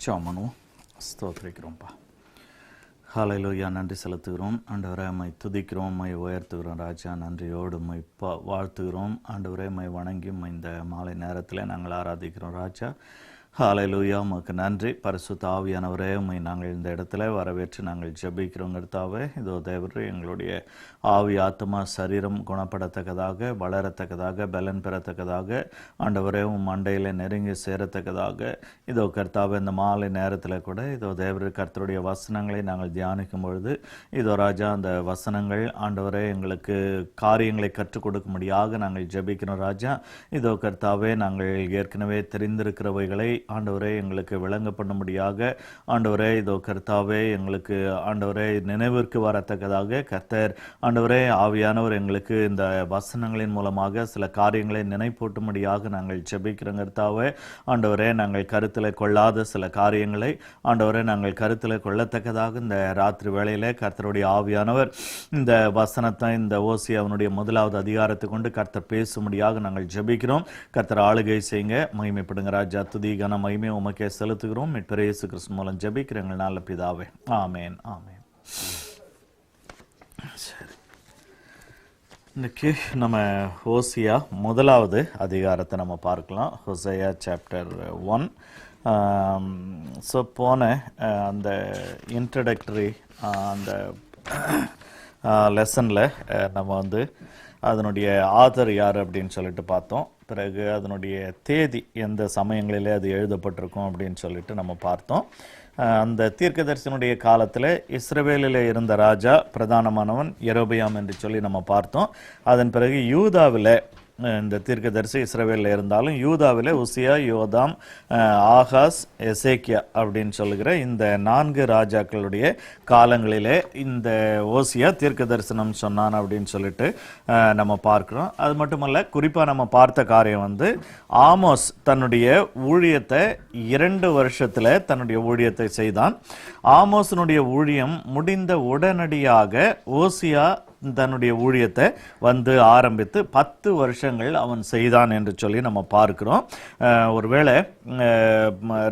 ஜெபம் ஸ்தோத்திரிக்கிறோம்ப்பா. ஹல்லேலூயா, நன்றி செலுத்துகிறோம் ஆண்டவரே. உம்மை துதிக்கிறோம், உம்மை உயர்த்துகிறோம் ராஜா. நன்றியோடு உம்மை வாழ்த்துகிறோம் ஆண்டவரே. உம்மை வணங்கி இந்த மாலை நேரத்தில் நாங்கள் ஆராதிக்கிறோம் ராஜா. ஹல்லேலூயா, உமக்கு நன்றி. பரிசுத்த ஆவியானவரே, உம்மை நாங்கள் இந்த இடத்துல வரவேற்று நாங்கள் ஜெபிக்கிறோம் கர்த்தாவே. இதோ தேவரே, எங்களுடைய ஆவி ஆத்மா சரீரம் குணப்படத்தக்கதாக, வளரத்தக்கதாக, பலன் பெறத்தக்கதாக ஆண்டவரே உம் மண்டையில் நெருங்கி சேரத்தக்கதாக இதோ கர்த்தாவே இந்த மாலை நேரத்தில் கூட இதோ தேவரே கர்த்தருடைய வசனங்களை நாங்கள் தியானிக்கும் பொழுது இதோ ராஜா அந்த வசனங்கள் ஆண்டவரே எங்களுக்கு காரியங்களை கற்றுக் கொடுக்கும்படியாக நாங்கள் ஜெபிக்கிறோம் ராஜா. இதோ கர்த்தாவே நாங்கள் ஏற்கனவே தெரிந்திருக்கிறவைகளை ஆண்டவரே எங்களுக்கு விளங்க பண்ணும்படியாக ஆண்டவரே இதோ கர்த்தாவே எங்களுக்கு ஆண்டவரே நினைவிற்கு வரத்தக்கதாக கர்த்தர் ஆண்டவரே ஆவியானவர் எங்களுக்கு இந்த வசனங்களின் மூலமாக சில காரியங்களை நினைப்பூட்டும்படியாக நாங்கள் ஜெபிக்கிறோம் கர்த்தாவே. ஆண்டவரே நாங்கள் கருத்தில் கொள்ளாத சில காரியங்களை ஆண்டவரே நாங்கள் கருத்தில் கொள்ளத்தக்கதாக இந்த ராத்திரி வேளையிலே கர்த்தருடைய ஆவியானவர் இந்த வசனத்தை இந்த ஓசியாவினுடைய முதலாவது அதிகாரத்தை கொண்டு கர்த்தர் பேசும்படியாக நாங்கள் ஜெபிக்கிறோம். கர்த்தர் ஆளுகை செய்யுங்க, மகிமைப்படுங்க ராஜா. துதி கன மகிமை உமக்கே செலுத்துகிறோம். மீட்பர் இயேசு கிறிஸ்து மூலம் ஜெபிக்கிறோம் எங்கள் நல்ல பிதாவே, ஆமேன் ஆமேன். சரி, இன்னைக்கு நம்ம ஓசியா முதலாவது அதிகாரத்தை நம்ம பார்க்கலாம். ஹோசையா சாப்டர் 1. ஸோ போன அந்த இன்ட்ரடக்டரி அந்த லெசனில் நம்ம அதனுடைய ஆதர் யார் அப்படின்னு சொல்லிட்டு பார்த்தோம். பிறகு அதனுடைய தேதி எந்த சமயங்களிலே அது எழுதப்பட்டிருக்கும் அப்படின்னு சொல்லிட்டு நம்ம பார்த்தோம். அந்த தீர்க்கதரிசனுடைய காலத்தில் இஸ்ரவேலில் இருந்த ராஜா பிரதானமானவன் யெரொபெயாம் என்று சொல்லி நம்ம பார்த்தோம். அதன் பிறகு யூதாவில் இந்த தீர்க்கதரிசி இஸ்ரவேலில் இருந்தாலும் யூதாவில் உசியா, யோதாம், ஆகாஸ், எசேக்கியா அப்படின்னு சொல்லுகிற இந்த 4 ராஜாக்களுடைய காலங்களிலே இந்த ஓசியா தீர்க்க தரிசனம் சொன்னான் அப்படின்னு சொல்லிட்டு நம்ம பார்க்குறோம். அது மட்டுமல்ல, குறிப்பாக நம்ம பார்த்த காரியம் ஆமோஸ் தன்னுடைய ஊழியத்தை 2 வருஷத்தில் தன்னுடைய ஊழியத்தை செய்தான். ஆமோஸினுடைய ஊழியம் முடிந்த உடனடியாக ஓசியா தன்னுடைய ஊழியத்தை ஆரம்பித்து 10 வருஷங்கள் அவன் செய்தான் என்று சொல்லி நம்ம பார்க்கிறோம். ஒருவேளை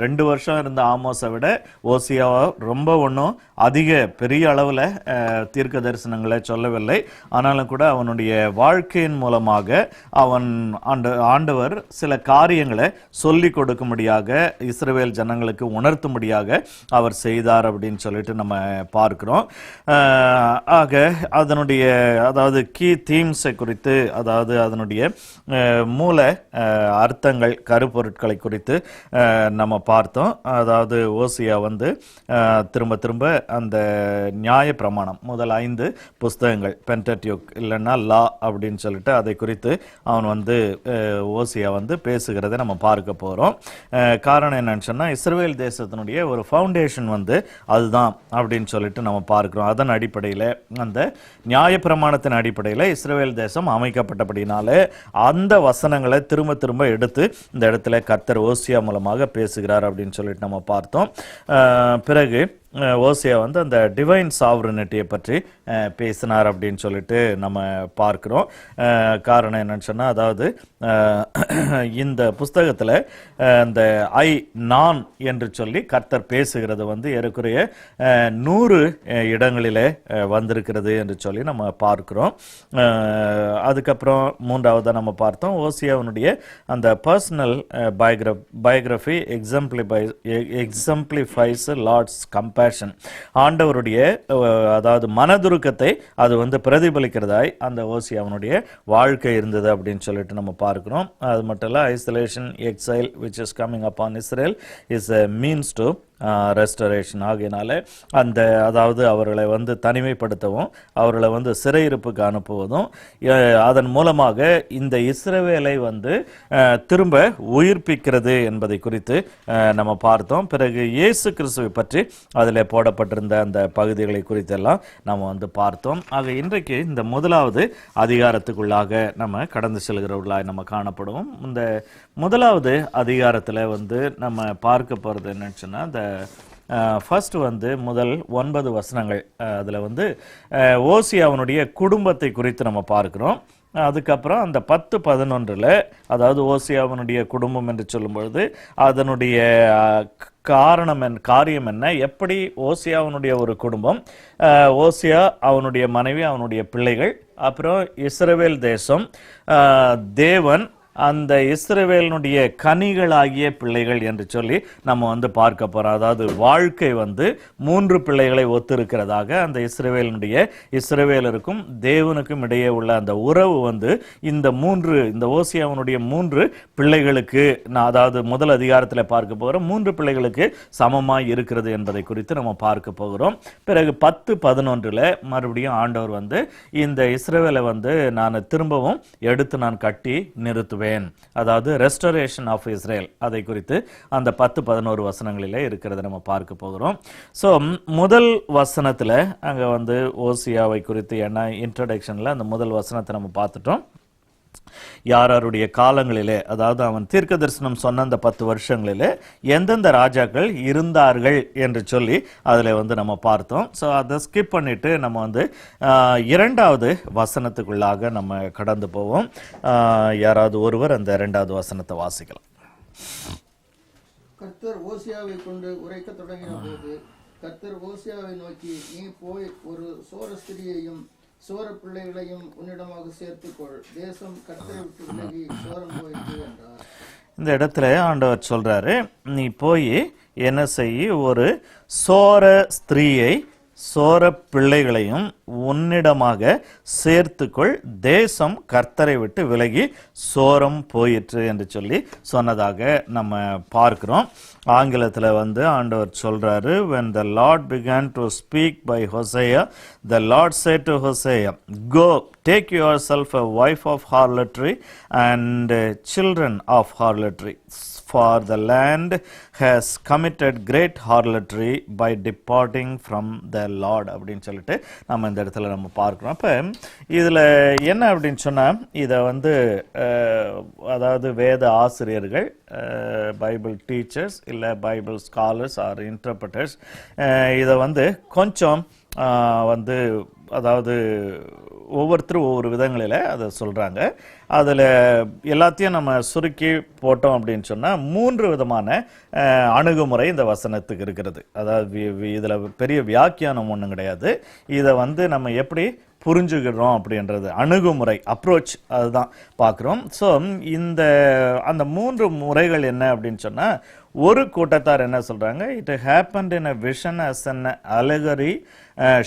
2 வருஷம் இருந்த ஆமோஸை விட ஓசியா ரொம்ப ஒன்றும் அதிக பெரிய அளவில் தீர்க்க தரிசனங்களை சொல்லவில்லை. ஆனாலும் கூட அவனுடைய வாழ்க்கையின் மூலமாக அவன் ஆண்டவர் சில காரியங்களை சொல்லி கொடுக்கும்படியாக இஸ்ரவேல் ஜனங்களுக்கு உணர்த்தும்படியாக அவர் செய்தார் அப்படின்னு சொல்லிட்டு நம்ம பார்க்கிறோம். ஆக அதனுடைய அதாவது கீ தீம்ஸை குறித்து, அதாவது அதனுடைய மூல அர்த்தங்கள், கருப்பொருட்களை குறித்து நம்ம பார்த்தோம். அதாவது ஓசியா திரும்ப திரும்ப அந்த நியாய பிரமாணம் முதல் 5 புஸ்தகங்கள் பென்டடியூக் இல்லைன்னா லா அப்படின்னு சொல்லிட்டு அதை குறித்து அவன் ஓசியா பேசுகிறதை நம்ம பார்க்க போகிறோம். காரணம் என்னன்னு சொன்னால் இஸ்ரவேல் தேசத்தினுடைய ஒரு ஃபவுண்டேஷன் அதுதான் அப்படின்னு சொல்லிட்டு நம்ம பார்க்கிறோம். அதன் அடிப்படையில் அந்த நியாயப்பிரமாணத்தின் அடிப்படையில் இஸ்ரவேல் தேசம் அமைக்கப்பட்டபடினாலே அந்த வசனங்களை திரும்ப திரும்ப எடுத்து இந்த இடத்துல கர்த்தர் ஓசியா மூலமாக பேசுகிறார் அப்படின்னு சொல்லிட்டு நம்ம பார்த்தோம். பிறகு ஓசியா அந்த டிவைன் சாவரனிட்டியை பற்றி பேசினார் அப்படின்னு சொல்லிட்டு நம்ம பார்க்கிறோம். காரணம் என்னன்னு சொன்னால், அதாவது இந்த புஸ்தகத்தில் இந்த நான் என்று சொல்லி கர்த்தர் பேசுகிறது ஏறக்குறைய 100 இடங்களிலே வந்திருக்கிறது என்று சொல்லி நம்ம பார்க்கிறோம். அதுக்கப்புறம் 3வது நம்ம பார்த்தோம் ஓசியாவினுடைய அந்த பர்சனல் பயோகிராஃபி எக்ஸம்பிளிஃபைஸ் லார்ட்ஸ் கம்பேஷன். ஆண்டவருடைய அதாவது மனதுருக்கத்தை அது பிரதிபலிக்கிறதாய் அந்த ஓசியாவினுடைய வாழ்க்கை இருந்தது அப்படின்னு சொல்லிட்டு நம்ம பார்க்கிறோம். அது மட்டும் இல்ல, isolation exile which is coming upon Israel is a means to restoration. ஆகியனால அதாவது அவர்களை தனிமைப்படுத்தவும் அவர்களை சிறையிருப்புக்கு அனுப்புவதும் அதன் மூலமாக இந்த இஸ்ரவேலை திரும்ப உயிர்ப்பிக்கிறது என்பதை குறித்து நம்ம பார்த்தோம். பிறகு இயேசு கிறிஸ்துவை பற்றி அதில் போடப்பட்டிருந்த அந்த பகுதிகளை குறித்தெல்லாம் நம்ம பார்த்தோம். ஆக இன்றைக்கு இந்த முதலாவது அதிகாரத்துக்குள்ளாக நம்ம கடந்து செல்கிறவர்களாக நம்ம காணப்படுவோம். இந்த முதலாவது அதிகாரத்தில் நம்ம பார்க்க போகிறது என்னன்னு சொன்னால், இந்த ஃபர்ஸ்ட் முதல் 9 வசனங்கள் அதில் ஓசியாவினுடைய குடும்பத்தை குறித்து நம்ம பார்க்கிறோம். அதுக்கப்புறம் அந்த 10-11 அதாவது ஓசியாவினுடைய குடும்பம் என்று சொல்லும் பொழுது அதனுடைய காரியம் என்ன, எப்படி ஓசியாவினுடைய ஒரு குடும்பம், ஓசியா, அவனுடைய மனைவி, அவனுடைய பிள்ளைகள், அப்புறம் இஸ்ரவேல் தேசம், தேவன், அந்த இஸ்ரவேலினுடைய கனிகளாகிய பிள்ளைகள் என்று சொல்லி நம்ம வந்து பார்க்க போறோம். அதாவது வாழ்க்கை வந்து 3 பிள்ளைகளை ஒத்திருக்கிறதாக, அந்த இஸ்ரவேலருக்கும் தேவனுக்கும் இடையே உள்ள அந்த உறவு வந்து இந்த ஓசியாவினுடைய 3 பிள்ளைகளுக்கு, அதாவது முதல் அதிகாரத்தில் பார்க்க போகிறோம், 3 பிள்ளைகளுக்கு சமமாய் இருக்கிறது என்பதை குறித்து நம்ம பார்க்க போகிறோம். பிறகு 10-11 மறுபடியும் ஆண்டவர் வந்து இந்த இஸ்ரவேலை வந்து நான் திரும்பவும் எடுத்து நான் கட்டி நிறுத்துவேன், அதாவது ரெஸ்டரேஷன் ஆஃப் இஸ்ரேல், அதை குறித்து அந்த 10-11 வசனங்களிலே இருக்கிறத நம்ம பார்க்க போகிறோம். ஸோ முதல் வசனத்தில் அங்கே வந்து ஓசியாவை குறித்து என்ன இன்ட்ரடக்ஷனில் அந்த முதல் வசனத்தை நம்ம பார்த்துட்டோம். யாருடைய காலங்களிலே, அதாவது அவன் தீர்க்க தரிசனம் சொன்ன அந்த 10 வருஷங்களிலே எந்தெந்த ராஜாக்கள் இருந்தார்கள் என்று சொல்லி அதில் வந்து நம்ம பார்த்தோம். ஸோ அதை ஸ்கிப் பண்ணிட்டு நம்ம வந்து 2வது வசனத்துக்குள்ளாக நம்ம கடந்து போவோம். யாராவது ஒருவர் அந்த 2வது வசனத்தை வாசிக்கலாம். கர்த்தர் ஓசியாவை கொண்டு உரைக்க தொடங்கின போது கர்த்தர் ஓசியாவை நோக்கி, நீ போய் ஒரு சோர ஸ்திரியையும் சோர பிள்ளைகளையும் உன்னிடமாக சேர்த்துக்கொள், தேசம் கர்த்தரை விட்டு விலகி சோரம் போயிற்று என்றார். இந்த இடத்துல ஆண்டவர் சொல்றாரு, நீ போய் என்ன செய்ய, ஒரு சோர ஸ்திரீயை சோர பிள்ளைகளையும் உன்னிடமாக சேர்த்துக்கொள், தேசம் கர்த்தரை விட்டு விலகி சோரம் போயிற்று என்று சொல்லி சொன்னதாக நம்ம பார்க்கிறோம். ஆங்கிலத்தில் வந்து ஆண்டவர் சொல்றாரு, when the Lord began to speak by Hosea, the Lord said to Hosea, go, take yourself a wife of harlotry and children of harlotry, for the land has committed great harlotry by departing from the Lord அப்படின்னு சொல்லிட்டு நம்ம இந்த இடத்துல நம்ம பார்க்கிறோம். அப்போ இதில் என்ன அப்படின்னு சொன்னால், இதை வந்து அதாவது வேத ஆசிரியர்கள், பைபிள் டீச்சர்ஸ், இல்லை பைபிள் ஸ்காலர்ஸ் ஆர் இன்டர்பிரட்டர்ஸ் இதை வந்து கொஞ்சம் வந்து, அதாவது ஒவ்வொருத்தரும் ஒவ்வொரு விதங்களில் அதை சொல்கிறாங்க. அதில் எல்லாத்தையும் நம்ம சுருக்கி போட்டோம் அப்படின்னு சொன்னால் 3 விதமான அணுகுமுறை இந்த வசனத்துக்கு இருக்கிறது. அதாவது இதில் பெரிய வியாக்கியானம் ஒன்றும் கிடையாது. இதை வந்து நம்ம எப்படி புரிஞ்சுக்கிறோம் அப்படின்றது அணுகுமுறை, அப்ரோச், அதுதான் பார்க்குறோம். ஸோ அந்த 3 முறைகள் என்ன அப்படின்னு சொன்னால், ஒரு கூட்டத்தார் என்ன சொல்கிறாங்க, it happened in a vision as an allegory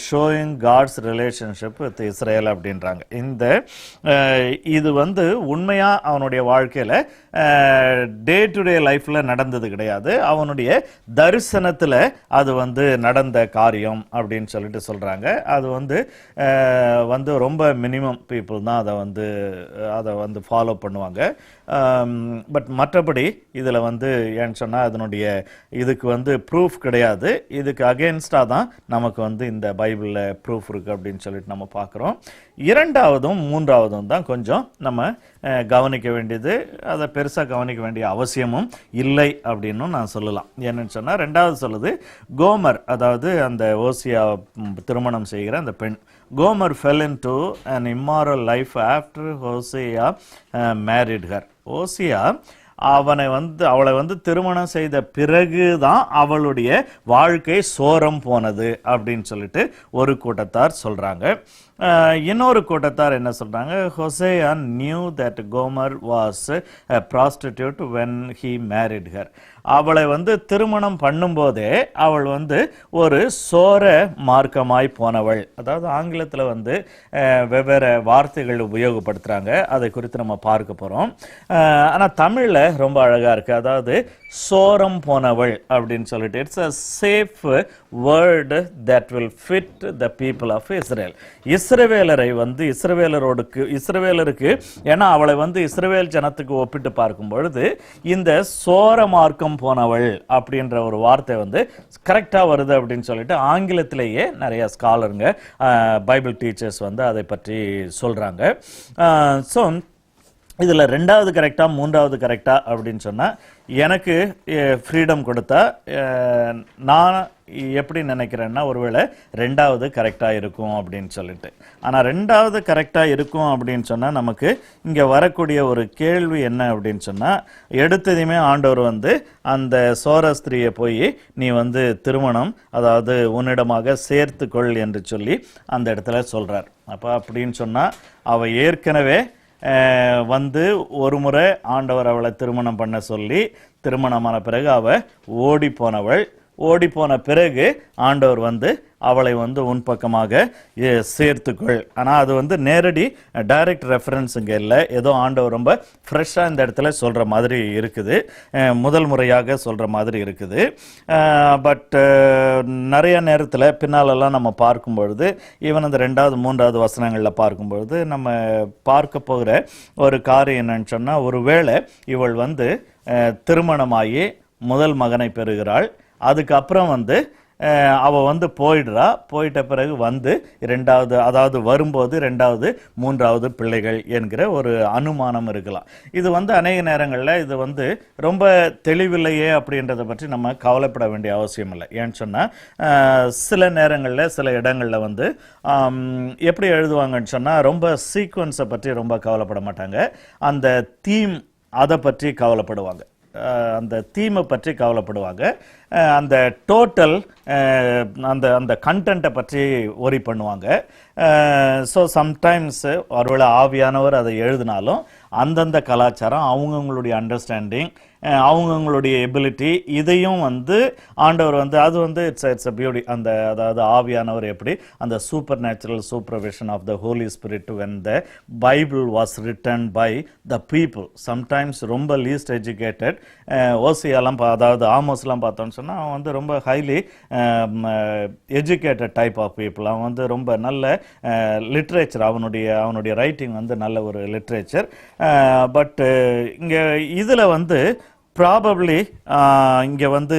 showing God's relationship with Israel அப்படின்றாங்க. இது வந்து உண்மையாக அவனுடைய வாழ்க்கையில் டே டு டே லைஃப்பில் நடந்தது கிடையாது, அவனுடைய தரிசனத்தில் அது வந்து நடந்த காரியம் அப்படின்னு சொல்லிட்டு சொல்கிறாங்க. அது வந்து ரொம்ப மினிமம் பீப்புள் தான் அதை வந்து ஃபாலோ பண்ணுவாங்க. பட் மற்றபடி இதில் வந்து ஏன்னு சொன்னால் அதனுடைய இதுக்கு வந்து ப்ரூஃப் கிடையாது. இதுக்கு அகெயின்ஸ்டாக தான் நமக்கு வந்து இந்த பைபிளில் ப்ரூஃப் இருக்குது அப்படின்னு சொல்லிட்டு நம்ம பார்க்குறோம். 2வதும் 3வதும் தான் கொஞ்சம் நம்ம கவனிக்க வேண்டியது. அதை பெருசாக கவனிக்க வேண்டிய அவசியமும் இல்லை அப்படின்னு நான் சொல்லலாம். என்னன்னு சொன்னால், 2வது சொல்லுது, கோமர், அதாவது அந்த ஓசியா திருமணம் செய்கிற அந்த பெண், Gomer fell into an immoral life after Hosea married her. ஓசியா அவளை வந்து திருமணம் செய்த பிறகுதான் அவளுடைய வாழ்க்கை சோரம் போனது அப்படின்னு சொல்லிட்டு ஒரு கூட்டத்தார் சொல்றாங்க. இன்னொரு கூட்டத்தார் என்ன சொல்றாங்க, Hosea knew that Gomer was a prostitute when he married her. அவளை வந்து திருமணம் பண்ணும்போதே அவள் வந்து ஒரு சோர மார்க்கமாய் போனவள். அதாவது ஆங்கிலத்தில் வந்து வெவ்வேறு வார்த்தைகள் உபயோகப்படுத்துகிறாங்க, அதை குறித்து நம்ம பார்க்க போகிறோம். ஆனால் தமிழில் ரொம்ப அழகாக இருக்குது. அதாவது சோரம் போனவள் அப்படின்னு சொல்லிட்டு, it's a safe word that will fit the people of Israel. இஸ்ரவேலரை வந்து இஸ்ரவேலருக்கு, ஏன்னா அவளை வந்து இஸ்ரவேல் ஜனத்துக்கு ஒப்பிட்டு பார்க்கும் பொழுது இந்த சோர மார்க்கம் போனவள் அப்படின்ற ஒரு வார்த்தை வந்து கரெக்டாக வருது அப்படின்னு சொல்லிட்டு ஆங்கிலத்திலேயே நிறைய ஸ்காலருங்க, பைபிள் டீச்சர்ஸ் வந்து அதை பற்றி சொல்கிறாங்க. ஸோ இதில் 2வது கரெக்டா 3வது கரெக்டா அப்படின்னு சொன்னால் எனக்கு ஃப்ரீடம் கொடுத்தா நான் எப்படி நினைக்கிறேன்னா ஒருவேளை 2வது கரெக்டாக இருக்கும் அப்படின்னு சொல்லிட்டு. ஆனால் 2வது கரெக்டாக இருக்கும் அப்படின்னு சொன்னால் நமக்கு இங்கே வரக்கூடிய ஒரு கேள்வி என்ன அப்படின்னு சொன்னால், எடுத்ததையுமே ஆண்டவர் வந்து அந்த சோரஸ்திரியை போய் நீ வந்து திருமணம், அதாவது உன்னிடமாக சேர்த்துக்கொள் என்று சொல்லி அந்த இடத்துல சொல்கிறார். அப்போ அப்படின்னு சொன்னால் அவள் ஏற்கனவே வந்து ஒரு முறை ஆண்டவர் அவளை திருமணம் பண்ண சொல்லி திருமணமான பிறகு அவள் ஓடி போன பிறகு ஆண்டவர் வந்து அவளை வந்து உன் பக்கமாக சேர்த்துக்கொள். ஆனால் அது வந்து நேரடி டைரக்ட் ரெஃபரன்ஸ் இங்கே இல்லை. ஏதோ ஆண்டவர் ரொம்ப ஃப்ரெஷ்ஷாக இந்த இடத்துல சொல்கிற மாதிரி இருக்குது, முதல் முறையாக சொல்கிற மாதிரி இருக்குது. பட் நிறைய நேரத்தில் பின்னாலெல்லாம் நம்ம பார்க்கும்பொழுது, ஈவன் அந்த 2வது 3வது வசனங்களில் பார்க்கும்பொழுது நம்ம பார்க்க போகிற ஒரு காரியம் என்னன்னு சொன்னால், ஒருவேளை இவள் வந்து திருமணமாகி முதல் மகனை பெறுகிறாள், அதுக்கப்புறம் வந்து அவள் வந்து போயிட்ட பிறகு வந்து 2வது, அதாவது வரும்போது 2வது 3வது பிள்ளைகள் என்கிற ஒரு அனுமானம் இருக்கலாம். இது வந்து அநேக நேரங்களில் இது வந்து ரொம்ப தெளிவில்லையே அப்படின்றத பற்றி நம்ம கவலைப்பட வேண்டிய அவசியம் இல்லை. ஏன்னு சொன்னால் சில நேரங்களில் சில இடங்களில் வந்து எப்படி எழுதுவாங்கன்னு சொன்னால், ரொம்ப சீக்வன்ஸை பற்றி ரொம்ப கவலைப்பட மாட்டாங்க, அந்த தீம் அதை பற்றி கவலைப்படுவாங்க, அந்த தீமை பற்றி கவலைப்படுவாங்க, அந்த டோட்டல் அந்த கண்டென்ட்டை பற்றி ஒரி பண்ணுவாங்க. ஸோ சம்டைம்ஸ் ஒருவேளை ஆவியானவர் அதை எழுதினாலும் அந்தந்த கலாச்சாரம், அவங்கவுங்களுடைய அண்டர்ஸ்டாண்டிங், அவங்கவுங்களுடைய எபிலிட்டி, இதையும் வந்து ஆண்டவர் வந்து அது வந்து இட்ஸ் அ பியூட்டி. அந்த அதாவது ஆவியானவர் எப்படி அந்த supernatural supervision of the holy spirit when the Bible was written by the people. Sometimes ரொம்ப லீஸ்ட் எஜுகேட்டட் ஓசியாலாம் அதாவது ஆமோஸ்லாம் பார்த்தோன்னு சொன்னால் அவன் வந்து ரொம்ப highly educated type of people. அவன் வந்து ரொம்ப நல்ல லிட்ரேச்சர், அவனுடைய ரைட்டிங் வந்து நல்ல ஒரு லிட்ரேச்சர். பட் இங்கே இதில் வந்து ப்ராபப்ளி இங்கே வந்து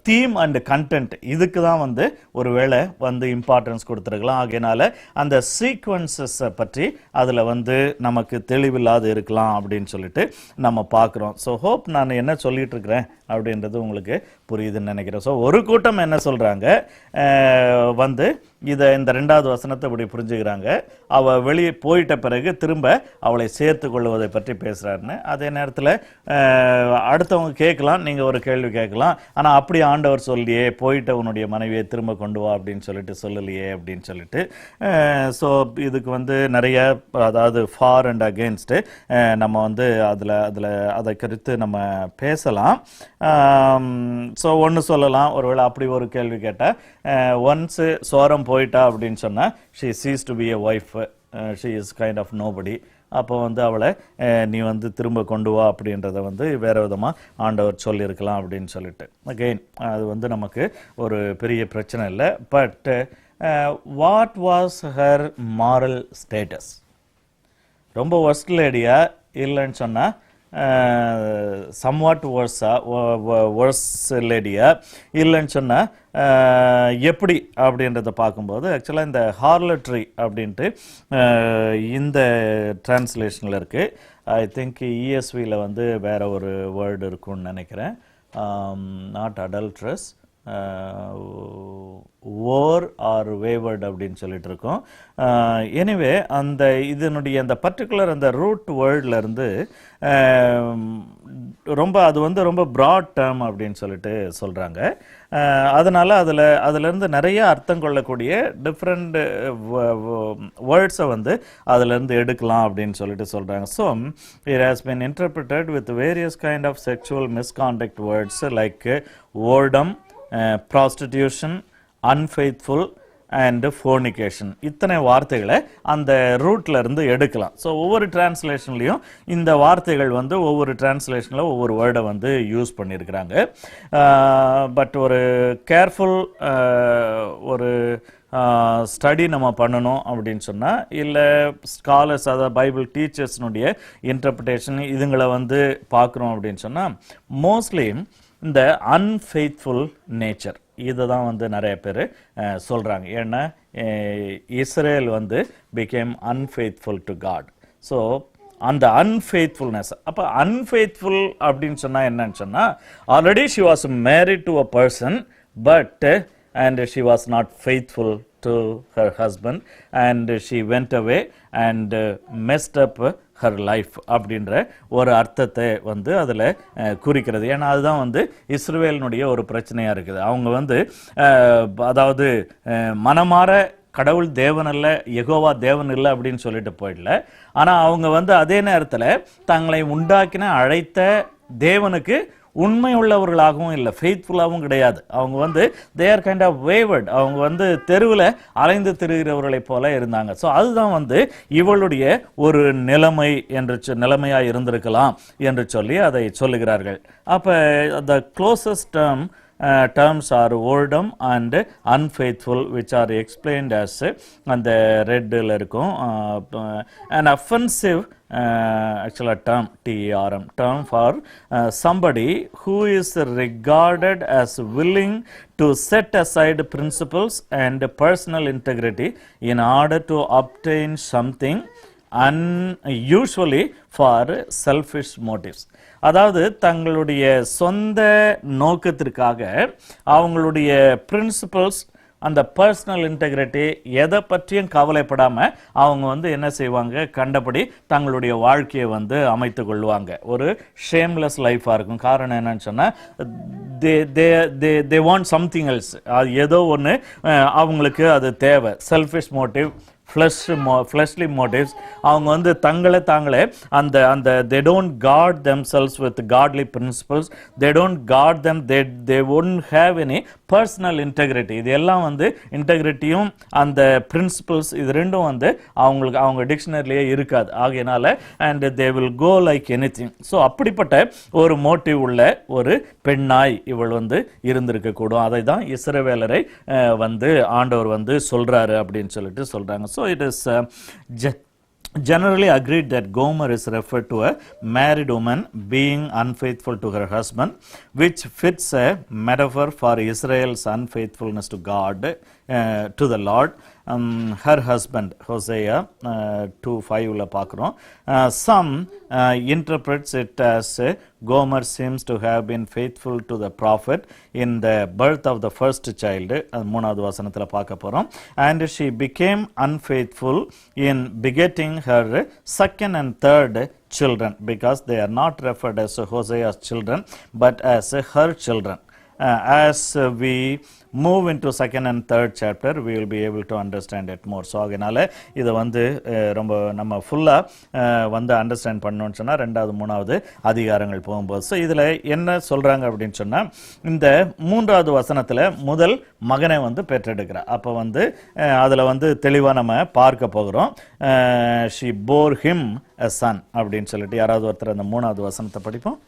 தீம் அண்ட் கண்டென்ட் இதுக்கு தான் வந்து ஒருவேளை வந்து இம்பார்ட்டன்ஸ் கொடுத்துருக்கலாம். ஆகையினால அந்த சீக்வன்சஸை பற்றி அதில் வந்து நமக்கு தெளிவில்லாது இருக்கலாம் அப்படின்னு சொல்லிட்டு நம்ம பார்க்குறோம். ஸோ ஹோப் நான் என்ன சொல்லிட்டு இருக்கிறேன் அப்படின்றது உங்களுக்கு புரியுதுன்னு நினைக்கிறேன். ஸோ ஒரு கூட்டம் என்ன சொல்கிறாங்க, வந்து இதை இந்த 2வது வசனத்தை இப்படி புரிஞ்சுக்கிறாங்க, அவள் வெளியே போயிட்ட பிறகு திரும்ப அவளை சேர்த்து கொள்வதை பற்றி பேசுகிறாருன்னு. அதே நேரத்தில் அடுத்தவங்க கேட்கலாம், நீங்கள் ஒரு கேள்வி கேட்கலாம், ஆனால் அப்படி ஆண்டவர் சொல்லியே போயிட்ட உன்னுடைய மனைவியை திரும்ப கொண்டு வா அப்படின்னு சொல்லிட்டு சொல்லலையே அப்படின்னு சொல்லிட்டு. ஸோ இதுக்கு வந்து நிறைய, அதாவது ஃபார் அண்ட் அகெயின்ஸ்ட்டு நம்ம வந்து அதை குறித்து நம்ம பேசலாம். ஸோ ஒன்று சொல்லலாம், ஒருவேளை அப்படி ஒரு கேள்வி கேட்டால், ஒன்ஸு சோரம் போயிட்டா அப்படின்னு சொன்னால் she ceases to be a wife, she is kind of nobody. அப்போ வந்து அவளை நீ வந்து திரும்ப கொண்டு வா அப்படின்றத வந்து வேறு விதமாக ஆண்டவர் சொல்லியிருக்கலாம் அப்படின்னு சொல்லிட்டு. அகெயின் அது வந்து நமக்கு ஒரு பெரிய பிரச்சனை இல்லை. But what was her moral status? ரொம்ப ஒர்ஸ்ட் லேடியா இல்லைன்னு சொன்னால் சம்வாட் ஒர்ஸ் லேடியா இல்லைன்னு சொன்னால் எப்படி அப்படின்றத பார்க்கும்போது, ஆக்சுவலாக இந்த ஹார்லட்ரி அப்படின்ட்டு இந்த டிரான்ஸ்லேஷனில் இருக்குது. ஐ திங்க் இஎஸ்வியில் வந்து வேறு ஒரு வேர்டு இருக்குன்னு நினைக்கிறேன். Not adulteress, or or wayward அப்படின்னு சொல்லிட்டு இருக்கோம். எனிவே அந்த இதனுடைய அந்த பர்டிகுலர் அந்த ரூட் வேர்ட்லேருந்து ரொம்ப அது வந்து ரொம்ப ப்ராட் டேர்ம் அப்படின்னு சொல்லிட்டு சொல்கிறாங்க. அதனால் அதிலேருந்து நிறைய அர்த்தம் கொள்ளக்கூடிய டிஃப்ரெண்ட் வேர்ட்ஸை வந்து அதிலேருந்து எடுக்கலாம் அப்படின்னு சொல்லிட்டு சொல்கிறாங்க. So it has been interpreted with various kind of sexual misconduct words like whoredom, prostitution, unfaithful and fornication. இத்தனை வார்த்தைகளை அந்த ரூட்ல இருந்து எடுக்கலாம். ஸோ ஒவ்வொரு டிரான்ஸ்லேஷன்லையும் இந்த வார்த்தைகள் வந்து ஒவ்வொரு டிரான்ஸ்லேஷனில் ஒவ்வொரு வேர்டை வந்து யூஸ் பண்ணியிருக்கிறாங்க. பட் ஒரு கேர்ஃபுல் ஒரு ஸ்டடி நம்ம பண்ணணும் அப்படின்னு சொன்னால், இல்லை ஸ்காலர்ஸ், அதாவது பைபிள் டீச்சர்ஸ்னுடைய இன்டர்பிரிட்டேஷன் இதுங்களை வந்து பார்க்குறோம் அப்படின்னு சொன்னால், மோஸ்ட்லி இந்த அன்ஃபெய்த்ஃபுல் நேச்சர் இதை தான் வந்து நிறைய பேர் சொல்கிறாங்க. ஏன்னா இஸ்ரேல் வந்து became unfaithful to God. So அந்த அன்ஃபெய்த்ஃபுல்னஸ். அப்போ அன்ஃபெய்த்ஃபுல் அப்படின்னு சொன்னால் என்னன்னு சொன்னால், already she was married to a person but and she was not faithful to her husband and she went away and messed up her life அப்படின்ற ஒரு அர்த்தத்தை வந்து அதில் குறிக்கிறது. ஏன்னா அதுதான் வந்து இஸ்ரவேலினுடைய ஒரு பிரச்சனையாக இருக்குது. அவங்க வந்து அதாவது மனமாற கடவுள் தேவன் அல்ல, யெகோவா தேவன் இல்லை அப்படின்னு சொல்லிட்டு போயிடல. ஆனால் அவங்க வந்து அதே நேரத்தில் தங்களை உண்டாக்கின அழைத்த தேவனுக்கு உண்மை உள்ளவர்களாகவும் இல்லை, ஃபெய்த்ஃபுல்லாகவும் கிடையாது. அவங்க வந்து they are kind of wayward. அவங்க வந்து தெருவில் அலைந்து திரிகிறவர்களை போல இருந்தாங்க. ஸோ அதுதான் வந்து இவளுடைய ஒரு நிலைமையாக இருந்திருக்கலாம் என்று சொல்லி அதை சொல்லுகிறார்கள். அப்போ த closest terms are whoredom and unfaithful, which are explained as அந்த ரெட்டில் இருக்கும் an offensive actually term, term, term for somebody who is regarded as willing to set aside principles and personal integrity in order to obtain something unusually for selfish motives. அதாவது தங்களுடைய சொந்த நோக்கத்திற்காக அவங்களுடைய principles, அந்த personal integrity எதை பற்றியும் கவலைப்படாமல் அவங்க வந்து என்ன செய்வாங்க, கண்டபடி தங்களுடைய வாழ்க்கையை வந்து அமைத்து கொள்வாங்க. ஒரு ஷேம்லெஸ் லைஃபாக இருக்கும். காரணம் என்னன்னு சொன்னால், தே வாண்ட் சம்திங் எல்ஸ். அது ஏதோ ஒன்று அவங்களுக்கு அது தேவை. Selfish motive, fleshly motives. அவங்க வந்து தங்களை தாங்களே அந்த they don't guard themselves with godly principles, they don't guard them, they wouldn't have any personal integrity. இது எல்லாம் வந்து இன்டெகிரிட்டியும் அந்த பிரின்சிபல்ஸ் இது ரெண்டும் வந்து அவங்க டிக்ஷனரிலேயே இருக்காது. ஆகையினால and they will go like anything. So அப்படிப்பட்ட ஒரு மோட்டிவ் உள்ள ஒரு பெண்ணாய் இவள் வந்து இருந்திருக்க கூடும். அதை தான் இஸ்ரவேலரை வந்து ஆண்டவர் வந்து சொல்றாரு அப்படின்னு சொல்லிட்டு சொல்றாங்க. So it is generally agreed that Gomer is referred to a married woman being unfaithful to her husband, which fits a metaphor for Israel's unfaithfulness to God, to the Lord. Her husband, Hosea 2:5 ல பார்க்கிறோம். Some interprets it as Gomer seems to have been faithful to the prophet in the birth of the first child. மூணாவது வசனத்தில் பார்க்க போகிறோம். And she became unfaithful in begetting her second and third children, because they are not referred as Hosea's children but as her children. As we move into second and third chapter, we will be able to understand it more. So அதனால இதை வந்து ரொம்ப நம்ம ஃபுல்லாக வந்து understand பண்ணணும்னு சொன்னால் ரெண்டாவது மூணாவது அதிகாரங்கள் போகும்போது. ஸோ இதில் என்ன சொல்கிறாங்க அப்படின்னு சொன்னால், இந்த மூன்றாவது வசனத்தில் முதல் மகனை வந்து பெற்றெடுக்கிறார். அப்போ வந்து அதில் வந்து தெளிவாக நம்ம பார்க்க போகிறோம். she bore him a son அப்படின்னு சொல்லிட்டு யாராவது ஒருத்தர் அந்த மூணாவது வசனத்தை படிப்போம்.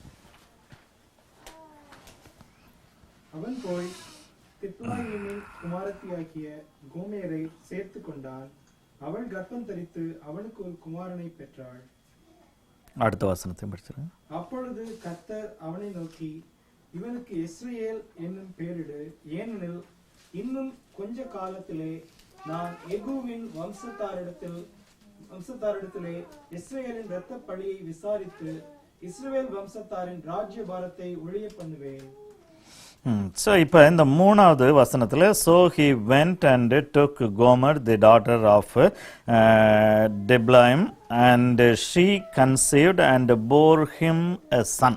அவன் போய் திப்லாயிமின் குமாரத்தியாகிய கோமேரை சேர்த்து கொண்டான். அவள் கர்ப்பம் தரித்து அவனுக்கு ஒரு குமாரனை பெற்றாள். அடுத்த வசனத்தை படிச்சிருங்க. அப்பொழுது கர்த்தர் அவனை நோக்கி, இவனுக்கு இஸ்ரவேல் என்னும் பெயரிடு, ஏனெனில் இன்னும் கொஞ்ச காலத்திலே நான் யெகூவின் வம்சத்தாரிடத்திலே இஸ்ரவேலின் இரத்த பழியை விசாரித்து இஸ்ரவேல் வம்சத்தாரின் ராஜ்ய பாரத்தை ஒழிய பண்ணுவேன். ஸோ இப்போ இந்த மூணாவது வசனத்தில், so he went and took Gomer the daughter of Diblaim and she conceived and bore him a son.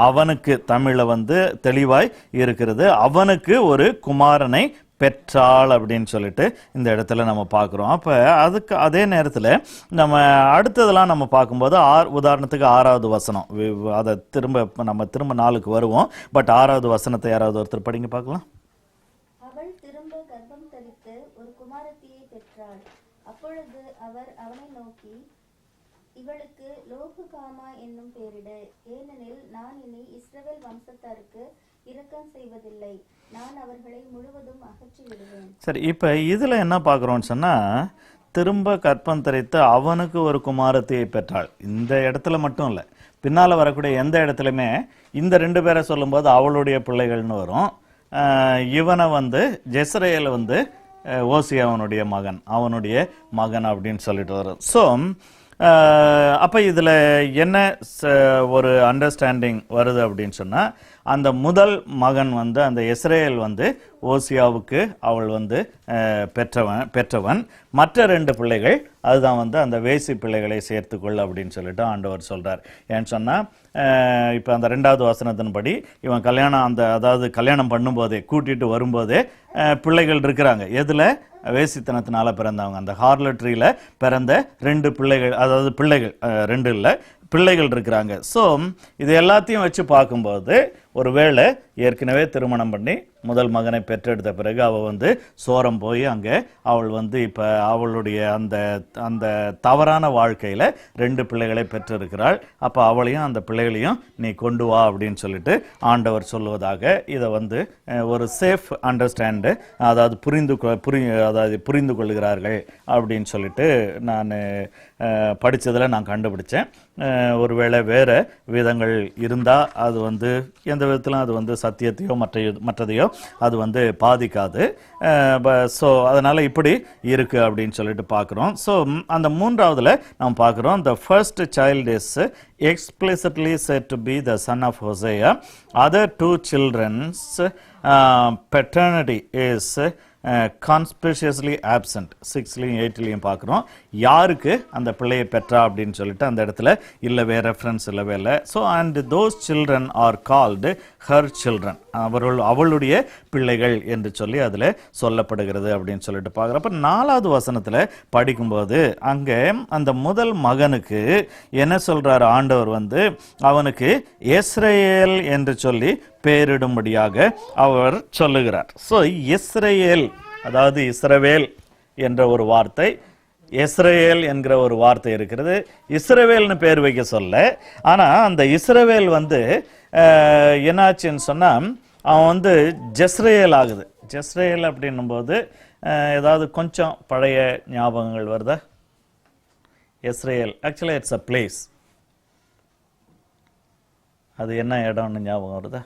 அவனுக்கு தமிழில் வந்து தெளிவாய் இருக்கிறது, அவனுக்கு ஒரு குமாரனை பெற்றாள் அப்படின்னு சொல்லிட்டு இந்த இடத்துல நம்ம பார்க்குறோம். அப்போ அதுக்கு அதே நேரத்தில் நம்ம அடுத்ததெல்லாம் நம்ம பார்க்கும்போது உதாரணத்துக்கு ஆறாவது வசனம், அதை நம்ம திரும்ப 4க்கு வருவோம். பட் ஆறாவது வசனத்தை யாராவது ஒருத்தர் படிங்க பார்க்கலாம். அவள் திரும்ப கர்ப்பம் தரித்து ஒரு குமாரத்தியை பெற்றாள். அப்பொழுது அவர் அவனை நோக்கி, இவளுக்கு லோகுகாமா என்னும் பெயரிடு, ஏனெனில் நான் இனி இஸ்ரவேல் வம்சத்தாருக்கு இரக்கம் செய்வதில்லை, நான் அவர்களை முழுவதும் அகற்றி விடுவேன். சரி, இப்போ இதில் என்ன பார்க்குறோன்னு சொன்னால், திரும்ப கற்பம் தரித்து அவனுக்கு ஒரு குமாரத்தியை பெற்றாள். இந்த இடத்துல மட்டும் இல்லை, பின்னால் வரக்கூடிய எந்த இடத்துலையுமே இந்த 2 பேரை சொல்லும்போது அவளுடைய பிள்ளைகள்னு வரும். இவனை வந்து ஜெஸ்ரேல் வந்து ஓசியாவனுடைய மகன், அவனுடைய மகன் அப்படின்னு சொல்லிட்டு வரும். ஸோ அப்போ இதில் என்ன ஒரு அண்டர்ஸ்டாண்டிங் வருது அப்படின்னு சொன்னால், அந்த முதல் மகன் வந்து அந்த இஸ்ரேல் வந்து ஓசியாவுக்கு அவள் வந்து பெற்றவன். மற்ற 2 பிள்ளைகள் அதுதான் வந்து அந்த வேசி பிள்ளைகளை சேர்த்துக்கொள் அப்படின்னு சொல்லிட்டு ஆண்டவர் சொல்கிறார். ஏன்னு சொன்னால், இப்போ அந்த 2வது வசனத்தின்படி இவன் அதாவது கல்யாணம் பண்ணும்போதே கூட்டிகிட்டு வரும்போதே பிள்ளைகள் இருக்கிறாங்க. எதில்? வேசித்தனத்தினால பிறந்தவங்க, அந்த ஹார்லட்ரியில் பிறந்த 2 பிள்ளைகள், அதாவது பிள்ளைகள் 2 இல்லை, பிள்ளைகள் இருக்கிறாங்க. ஸோ இது எல்லாத்தையும் வச்சு பார்க்கும்போது ஒருவேளை ஏற்கனவே திருமணம் பண்ணி முதல் மகனை பெற்றெடுத்த பிறகு அவள் வந்து சோரம் போய் அங்கே அவள் வந்து இப்போ அவளுடைய அந்த தவறான வாழ்க்கையில் 2 பிள்ளைகளை பெற்றிருக்கிறாள். அப்போ அவளையும் அந்த பிள்ளைகளையும் நீ கொண்டு வா அப்படின்னு சொல்லிட்டு ஆண்டவர் சொல்லுவதாக இதை வந்து ஒரு சேஃப் அண்டர்ஸ்டாண்டு, அதாவது புரிந்து கொள்கிறார்கள் அப்படின்னு சொல்லிட்டு நான் படித்ததில் நான் கண்டுபிடிச்சேன். ஒருவேளை வேறு விதங்கள் இருந்தால் அது வந்து எந்த விதத்திலும் அது வந்து சத்தியத்தையோ மற்றதையோ அது வந்து பாதிக்காது. ஸோ அதனால் இப்படி இருக்குது அப்படின்னு சொல்லிட்டு பார்க்குறோம். ஸோ அந்த 3வதுல நம்ம பார்க்குறோம், the first child is explicitly said to be the son of Hosea. Other 2 children's paternity is conspicuously absent. 6லையும் 8லையும் பார்க்குறோம். யாருக்கு அந்த பிள்ளையை பெற்றா அப்படின்னு சொல்லிட்டு அந்த இடத்துல இல்லவே ரெஃபரன்ஸ் இல்லவே இல்லை. So and those children are called her children, அவளுடைய பிள்ளைகள் என்று சொல்லி அதில் சொல்லப்படுகிறது அப்படின்னு சொல்லிட்டு பார்க்குறப்ப 4வது வசனத்தில் படிக்கும்போது அங்கே அந்த முதல் மகனுக்கு என்ன சொல்கிறார் ஆண்டவர் வந்து, அவனுக்கு இஸ்ரவேல் என்று சொல்லி பெயரிடும்படியாக அவர் சொல்லுகிறார். ஸோ இஸ்ரவேல், அதாவது இஸ்ரவேல் என்ற ஒரு வார்த்தை, இஸ்ரவேல் என்கிற ஒரு வார்த்தை இருக்கிறது. இஸ்ரவேல்னு பேர் வைக்க சொல்ல, ஆனால் அந்த இஸ்ரவேல் வந்து என்னாச்சுன்னு சொன்னால் அவன் வந்து ஜெஸ்ரேல் ஆகுது. ஜெஸ்ரேல் அப்படின்னும் போது ஏதாவது கொஞ்சம் பழைய ஞாபகங்கள் வருதா? இஸ்ரேல் ஆக்சுவலாக இட்ஸ் அ பிளேஸ். அது என்ன இடம்னு ஞாபகம் வருதா?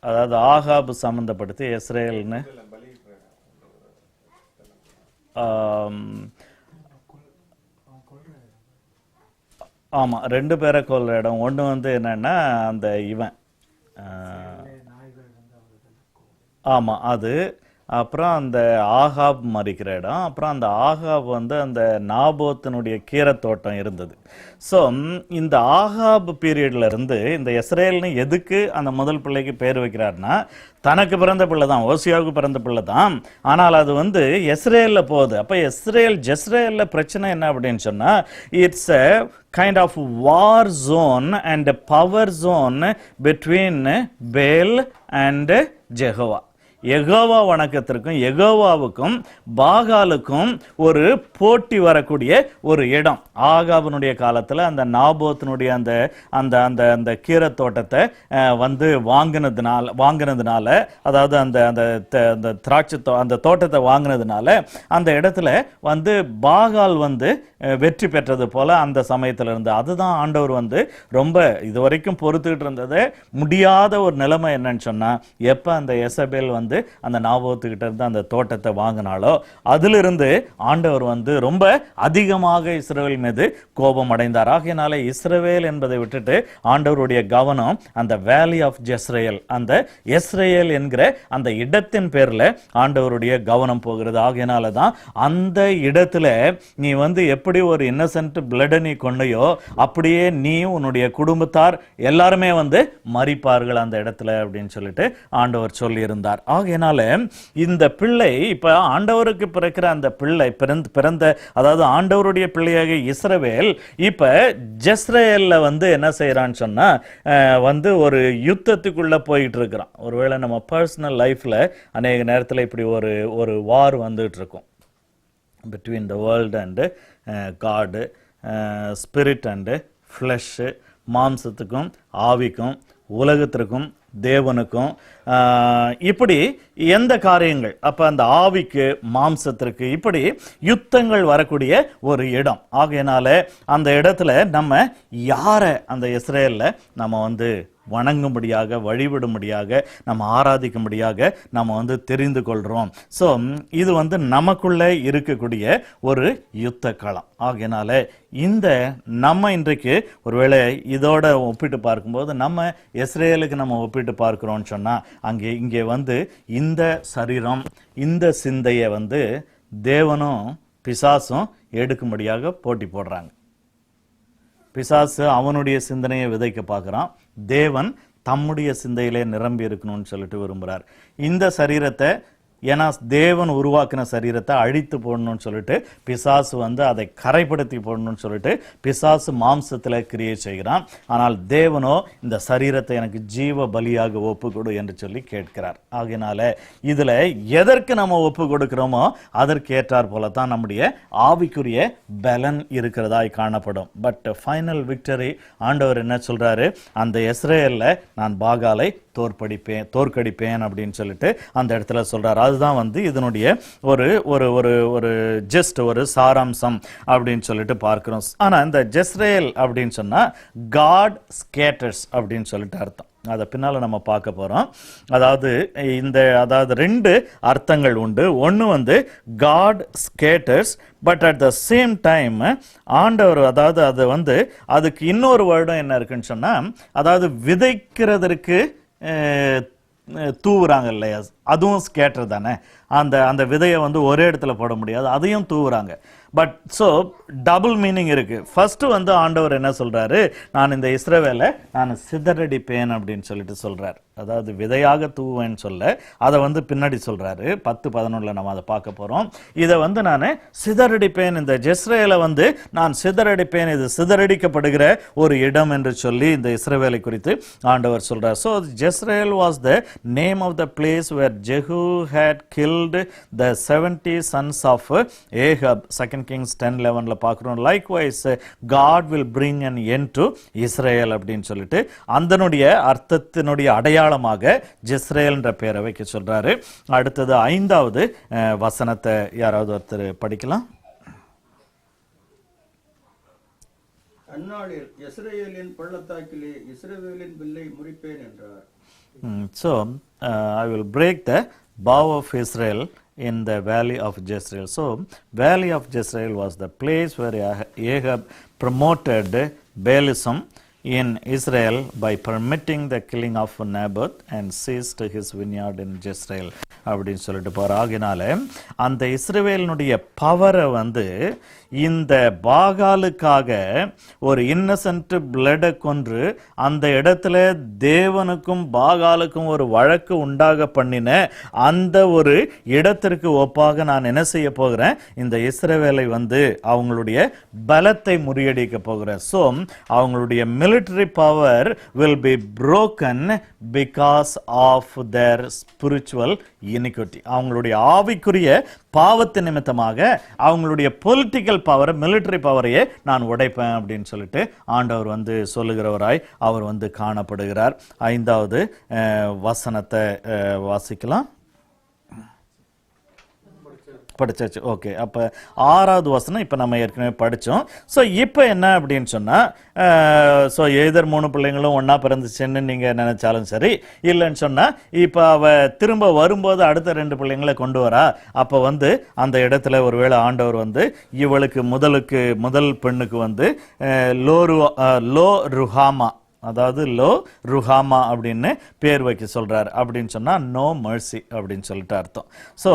அதாவது ஆகாபு சம்பந்தப்படுத்தி இஸ்ரேல்னு ஆமாம், 2 பேரை கொல்ற இடம். ஒன்று வந்து என்னன்னா அந்த இவன் ஆமாம் அது, அப்புறம் அந்த ஆகாப் மறிக்கிற இடம், அப்புறம் அந்த ஆகாப் வந்து அந்த நாபோத்தினுடைய கீரைத்தோட்டம் இருந்தது. ஸோ இந்த ஆகாப் பீரியட்ல இருந்து இந்த இஸ்ரேல்னு எதுக்கு அந்த முதல் பிள்ளைக்கு பேர் வைக்கிறாருன்னா, தனக்கு பிறந்த பிள்ளை தான், ஓசியாவுக்கு பிறந்த பிள்ளை தான், ஆனால் அது வந்து இஸ்ரேலில் போகுது. அப்போ ஜெஸ்ரேலில் பிரச்சனை என்ன அப்படின்னு சொன்னால், it's a kind of war zone and power zone between Baal and Jehovah. Jehovah வணக்கத்திற்கும் யெகோவாவுக்கும் பாகாலுக்கும் ஒரு போட்டி வரக்கூடிய ஒரு இடம். ஆகாபனுடைய காலத்தில் அந்த நாபோத்தினுடைய அந்த அந்த அந்த அந்த கீரை தோட்டத்தை வந்து வாங்கினதுனால, அதாவது அந்த அந்த அந்த திராட்சை அந்த தோட்டத்தை வாங்கினதுனால அந்த இடத்துல வந்து பாகால் வந்து வெற்றி பெற்றது போல அந்த சமயத்தில் இருந்து. அதுதான் ஆண்டவர் வந்து ரொம்ப இதுவரைக்கும் பொறுத்துக்கிட்டு இருந்தது. முடியாத ஒரு நிலைமை என்னன்னு சொன்னா, எப்ப அந்த எசபேல் வந்து அந்த நாபோத்துக்கிட்ட இருந்து அந்த தோட்டத்தை வாங்கினாலோ அதிலிருந்து ஆண்டவர் வந்து ரொம்ப அதிகமாக இஸ்ரவேல் மீது கோபம் அடைந்தார். ஆகையினால இஸ்ரவேல் என்பதை விட்டுட்டு ஆண்டவருடைய கவனம் அந்த வேலி ஆஃப் ஜெஸ்ரேல், அந்த இஸ்ரேல் என்கிற அந்த இடத்தின் பேர்ல ஆண்டவருடைய கவனம் போகிறது. ஆகையினால தான் அந்த இடத்துல நீ வந்து எப்படி ஒரு இன்னசென்ட் பிளட் நீ கொண்டையோ அப்படியே நீ உன்னுடைய குடும்பத்தார் எல்லாருமே வந்து மரிப்பார்கள் அந்த இடத்துல அப்படின்னு சொல்லிட்டு ஆண்டவர் சொல்லி இருந்தார். ஆகையினால இந்த பிள்ளை இப்ப ஆண்டவருக்கு பிறக்கிற அந்த பிள்ளை பிறந்த அதாவது ஆண்டவருடைய பிள்ளையாக இஸ்ரவேல் இப்ப ஜெஸ்ரேல்ல வந்து என்ன செய்யறான்னு சொன்னா வந்து ஒரு யுத்தத்துக்குள்ள போயிட்டு இருக்கிறான். ஒருவேளை நம்ம பர்சனல் லைஃப்ல அநேக நேரத்தில் இப்படி ஒரு வார் வந்துட்டு இருக்கும் between the world and God, spirit and flesh, மாம்சத்துக்கும் ஆவிக்கும் உலகத்திற்கும் தேவனுக்கும் இப்படி எந்த காரியங்கள் அப்ப அந்த ஆவிக்கு மாம்சத்திற்கு இப்படி யுத்தங்கள் வரக்கூடிய ஒரு இடம். ஆகையினால அந்த இடத்துல நம்ம யாரை அந்த இஸ்ரேல்ல நம்ம வந்து வணங்கும்படியாக, வழிபடும்படியாக, நம்ம ஆராதிக்கும்படியாக நம்ம வந்து தெரிந்து கொள்கிறோம். ஸோ இது வந்து நமக்குள்ளே இருக்கக்கூடிய ஒரு யுத்த களம். ஆகையினால இந்த நம்ம இன்றைக்கு ஒருவேளை இதோட ஒப்பிட்டு பார்க்கும்போது நம்ம இஸ்ரேலுக்கு நம்ம ஒப்பிட்டு பார்க்கிறோம்னு சொன்னால் இங்கே வந்து இந்த சரீரம், இந்த சிந்தையை வந்து தேவனும் பிசாசும் எடுக்கும்படியாக போட்டி போடுறாங்க. பிசாசு அவனுடைய சிந்தனையை விதைக்க பார்க்குறான், தேவன் தம்முடைய சிந்தையிலே நிரம்பி இருக்கணும்னு சொல்லிட்டு விரும்புகிறார். இந்த சரீரத்தை, ஏன்னா தேவன் உருவாக்கின சரீரத்தை அழித்து போடணும்னு சொல்லிட்டு பிசாசு வந்து அதை கரைப்படுத்தி போடணும்னு சொல்லிட்டு பிசாசு மாம்சத்தில் கிரியை செய்கிறான். ஆனால் தேவனோ இந்த சரீரத்தை எனக்கு ஜீவ பலியாக ஒப்பு கொடு என்று சொல்லி கேட்கிறார். ஆகையினால இதில் எதற்கு நம்ம ஒப்பு கொடுக்கிறோமோ அதற்கு ஏற்றார் போல தான் நம்முடைய ஆவிக்குரிய பலன் இருக்கிறதாய் காணப்படும். பட் ஃபைனல் விக்டரி ஆண்டவர் என்ன சொல்றாரு, அந்த இஸ்ரேலில் நான் பாகாலை தோற்கடிப்பேன் அப்படின்னு சொல்லிட்டு அந்த இடத்துல சொல்றாரு. அதுதான் வந்து இதனுடைய ஒரு ஒரு ஒரு ஒரு ஜஸ்ட் ஒரு சாராம்சம் அப்படின்னு சொல்லிட்டு பார்க்கிறோம். ஆனா இந்த ஜெஸ்ரேல் அப்படின்னு சொன்னா காட் ஸ்கேட்டர்ஸ் அப்படின்னு சொல்லிட்டு அர்த்தம். அதை பின்னால நம்ம பார்க்க போறோம். அதாவது ரெண்டு அர்த்தங்கள் உண்டு. ஒன்று வந்து God scatters, but at the same time ஆண்டவர், அதாவது அது வந்து அதுக்கு இன்னொரு வேர்டும் என்ன இருக்குன்னு சொன்னா, அதாவது விதைக்கிறதற்கு தூவுறாங்க இல்லையா, அதுவும் ஸ்கேட்டர் தானே. அந்த விதையை வந்து ஒரே இடத்துல போட முடியாது, அதையும் தூவுறாங்க. பட் ஸோ டபுள் மீனிங் இருக்கு. ஃபர்ஸ்ட் வந்து ஆண்டவர் என்ன சொல்றாரு, நான் இந்த இஸ்ரவேலை நான் சிதறடிப்பேன் அப்படின்னு சொல்லிட்டு சொல்றாரு. அதாவது விதையாக தூவேன்னு சொல்ல, அதை வந்து பின்னாடி சொல்றாரு. 10-11 நம்ம அதை பார்க்க போறோம். இதை வந்து நான் சிதறடிப்பேன், இந்த ஜெஸ்ரேலை வந்து நான் சிதறடிப்பேன், இது சிதறடிக்கப்படுகிற ஒரு இடம் என்று சொல்லி இந்த இஸ்ரவேலை குறித்து ஆண்டவர் சொல்றார். So Jezreel was the name of the place where Jehu had killed the 70 sons of Ahab. 2 Kings 10:11 பார்க்கிறோம். Likewise God will bring an end to Israel அப்படின்னு சொல்லிட்டு அதனுடைய அர்த்தத்தினுடைய அடையாளமாக ஜெஸ்ரேல் என்ற பெயரை வைக்க சொல்றாரு. அடுத்தது 5வது வசனத்தை யாராவது ஒருத்தர் படிக்கலாம். அந்நாளில் இஸ்ரவேலின் பள்ளத்தாக்கிலே இஸ்ரவேலின் வில்லை முறிப்பேன் என்றார். So I will break the bow of Israel in the valley of Jezreel. So valley of Jezreel was the place where Ahab promoted Baalism in Israel by permitting the killing of Naboth and seized his vineyard in Jezreel அப்படின்னு சொல்லிட்டு போற. ஆகினால அந்த இஸ்ரவேலினுடைய பவரை வந்து இந்த பாகாலுக்காக ஒரு Innocent பிளட்டை கொன்று அந்த இடத்துல தேவனுக்கும் பாகாலுக்கும் ஒரு வழக்கு உண்டாக பண்ணின அந்த ஒரு இடத்திற்கு ஒப்பாக நான் என்ன செய்ய போகிறேன், இந்த இஸ்ரவேலை வந்து அவங்களுடைய பலத்தை முறியடிக்க போகிறேன். ஸோ அவங்களுடைய military power will be broken because of their spiritual iniquity. அவங்களுடைய ஆவிக்குரிய பாவத்தின் நிமித்தமாக அவங்களுடைய பொலிட்டிக்கல் பவர், மிலிட்டரி பவரையே நான் உடைப்பேன் அப்படின்னு சொல்லிட்டு ஆண்டவர் வந்து சொல்லுகிறவராய் அவர் வந்து காணப்படுகிறார். 5வது வசனத்தை வாசிக்கலாம். படிச்சாச்சு. ஓகே, அப்போ 6வது வசனம் இப்போ நம்ம ஏற்கனவே படித்தோம். ஸோ இப்போ என்ன அப்படின்னு சொன்னால், ஸோ எதர் 3 பிள்ளைங்களும் ஒன்றா பிறந்துச்சுன்னு நீங்கள் நினைச்சாலும் சரி, இல்லைன்னு சொன்னால் இப்போ அவள் திரும்ப வரும்போது அடுத்த 2 பிள்ளைங்களை கொண்டு வரா. அப்போ வந்து அந்த இடத்துல ஒருவேளை ஆண்டவர் வந்து இவளுக்கு முதல் பெண்ணுக்கு வந்து லோ ருஹாமா, அதாவது லோ ருஹாமா அப்படின்னு பேர் வைக்க சொல்றார். அப்படின்னு சொன்னா நோ மர்சி அப்படின்னு சொல்லிட்டு அர்த்தம். ஸோ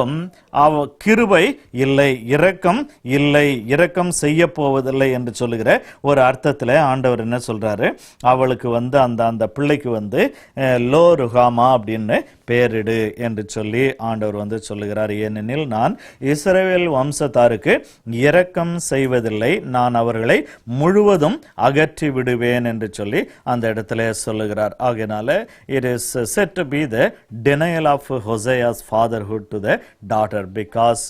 அவ கிருபை இல்லை, இரக்கம் இல்லை, இரக்கம் செய்ய போவதில்லை என்று சொல்லுகிற ஒரு அர்த்தத்தில் ஆண்டவர் என்ன சொல்றாரு, அவளுக்கு வந்து அந்த பிள்ளைக்கு வந்து லோ ருஹாமா அப்படின்னு பேரிடு என்று சொல்லி ஆண்டவர் வந்து சொல்லுகிறார். ஏனெனில் நான் இஸ்ரவேல் வம்சத்தாருக்கு இரக்கம் செய்வதில்லை, நான் அவர்களை முழுவதும் அகற்றி விடுவேன் என்று சொல்லி அந்த இடத்துல சொல்லுகிறார். ஆகையினால it is said to be the denial of Hosea's fatherhood to the daughter because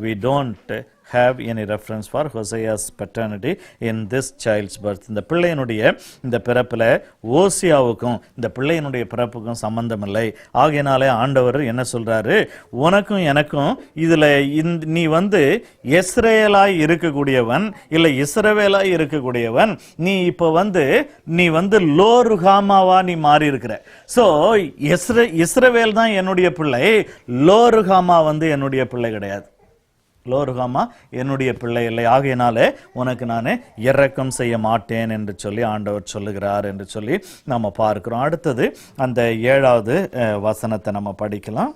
we don't have any reference for Hosea's paternity in this child's birth. இந்த பிள்ளையினுடைய இந்த பிறப்பில் ஓசியாவுக்கும் இந்த பிள்ளையினுடைய பிறப்புக்கும் சம்பந்தம் இல்லை. ஆகையினாலே ஆண்டவர் என்ன சொல்றாரு, உனக்கும் எனக்கும் இதுல நீ வந்து இஸ்ரவேலாய் இருக்கக்கூடியவன் இல்லை இஸ்ரவேலாய் இருக்கக்கூடியவன், நீ இப்போ நீ லோருகாமாவா நீ மாறி இருக்கிற. ஸோ இஸ்ரவேல் தான் என்னுடைய பிள்ளை, லோருகாமா என்னுடைய பிள்ளை கிடையாது. லோருகாமா என்னுடைய பிள்ளை இல்லை. ஆகையினாலே உனக்கு நான் இரக்கம் செய்ய மாட்டேன் என்று சொல்லி ஆண்டவர் சொல்லுகிறார் என்று சொல்லி நம்ம பார்க்கிறோம். அடுத்தது அந்த 7வது வசனத்தை நம்ம படிக்கலாம்.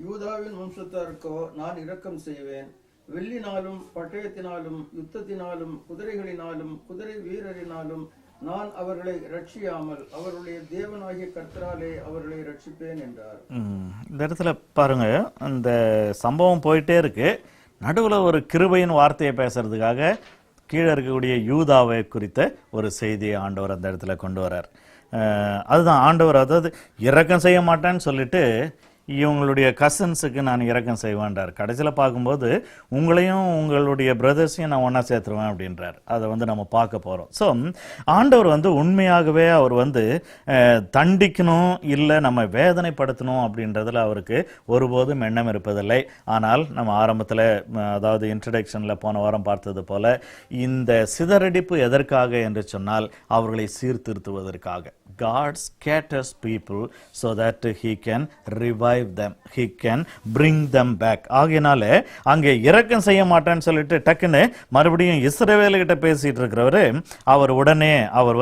யூதாவின் வம்சத்தாருக்கோ நான் இரக்கம் செய்வேன், வெள்ளினாலும் பட்டயத்தினாலும் யுத்தத்தினாலும் குதிரைகளினாலும் குதிரை வீரரினாலும் நான் அவர்களை ரட்சியாமல் அவருடைய தேவனாகிய கர்த்தராலே அவர்களை ரட்சிப்பேன் என்றார். இந்த இடத்துல பாருங்க, அந்த சம்பவம் போயிட்டே இருக்கு. நடுவில் ஒரு கிருபையின் வார்த்தையை பேசுறதுக்காக கீழே இருக்கக்கூடிய யூதாவை குறித்த ஒரு செய்தியை ஆண்டவர் அந்த இடத்துல கொண்டு வர்றார். அதுதான் ஆண்டவர், அதாவது இரக்கம் செய்ய மாட்டேன்னு சொல்லிட்டு இவங்களுடைய கசின்ஸுக்கு நான் இரக்கம் செய்வேன்றார். கடைசியில் பார்க்கும்போது உங்களையும் உங்களுடைய பிரதர்ஸையும் நான் ஒன்றா சேர்த்துருவேன் அப்படின்றார். அதை நம்ம பார்க்க போகிறோம். ஸோ ஆண்டவர் உண்மையாகவே அவர் தண்டிக்கணும் இல்லை நம்ம வேதனைப்படுத்தணும் அப்படின்றதுல அவருக்கு ஒருபோதும் எண்ணம் இருப்பதில்லை. ஆனால் நம்ம ஆரம்பத்தில் அதாவது இன்ட்ரடக்ஷனில் போன வாரம் பார்த்தது போல இந்த சிதறடிப்பு எதற்காக என்று சொன்னால் அவர்களை சீர்திருத்துவதற்காக. God scatters people so that he can revive them, he can bring them back. ஆகையினாலே அங்கே இரக்கம் செய்ய மாட்டேன்னு சொல்லிட்டு டக்குன்னு மறுபடியும் இஸ்ரவேல்கிட்ட பேசிட்டு இருக்கிறவரு அவர் உடனே அவர்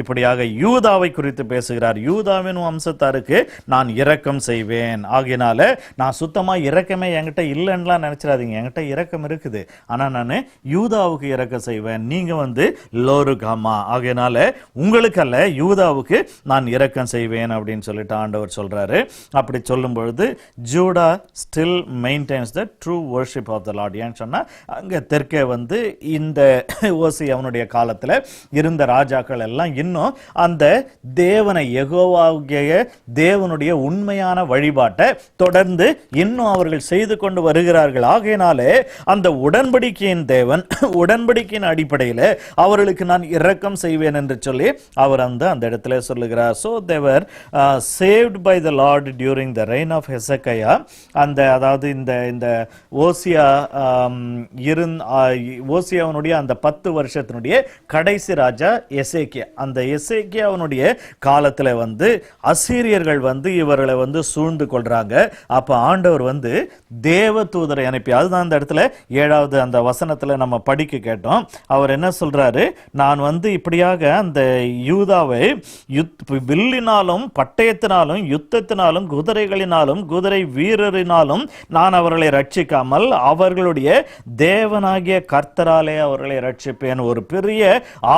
இப்படியாக யூதாவை குறித்து பேசுகிறார். யூதாவின் வம்சத்தாருக்கு நான் இரக்கம் செய்வேன். ஆகையினால நான் சுத்தமா இரக்கமே என்கிட்ட இல்லைன்னுலாம் நினைச்சிடாதீங்க, என்கிட்ட இரக்கம் இருக்குது, ஆனா நான் யூதாவுக்கு இரக்கம் செய்வேன். நீங்க லோருகாமா, ஆகையினால உங்களுக்கு அல்ல யூதாவுக்கு நான் இரக்கம் செய்வேன் அப்படின்னு சொல்லிட்டு ஆண்டவர் சொல்றாரு. அப்படி சொல்லும் பொழுது Judah still maintains the true worship of the Lord. ஏன்னு சொன்னா அங்க தெற்கே இந்த ஓசி அவனுடைய காலத்துல இருந்த ராஜாக்கள் எல்லாம் இன்னும் அந்த தேவனை யெகோவாகிய தேவனுடைய உண்மையான வழிபாட்டை தொடர்ந்து இன்னும் அவர்கள் செய்து கொண்டு வருகிறார்கள். ஆகையினாலே அந்த உடன்படிக்கையின் தேவன் உடன்படிக்கையின் அடிப்படையில் அவர்களுக்கு நான் இரக்கம் செய்வேன் என்று சொல்லி அவர் அந்த இடத்துல சொல்லுகிறார். So they were saved by the Lord during the reign of Hezekiah. அந்த அதாவது இந்த ஓசியாவுடைய அந்த 10 வருஷத்தினுடைய கடைசி ராஜா எசேக்கியா. அந்த எசேக்கியாவுடைய காலத்துல அசீரியர்கள் இவர்களை சூழ்ந்து கொள்றாங்க. அப்ப ஆண்டவர் தேவ தூதரை அனுப்பி, அதுதான் அந்த இடத்துல 7வது அந்த வசனத்துல நம்ம படிக்க கேட்டோம். அவர் என்ன சொல்றாரு, நான் இப்படியாக அந்த யூதாவை வில்லினாலும் பட்டயத்தினாலும் யுத்தத்தினாலும் குதிரைகளினாலும் குதிரை வீரரினாலும் நான் அவர்களை ரட்சிக்காமல் அவர்களுடைய தேவனாகிய கர்த்தராலே அவர்களை ரட்சிப்பேன். ஒரு பெரிய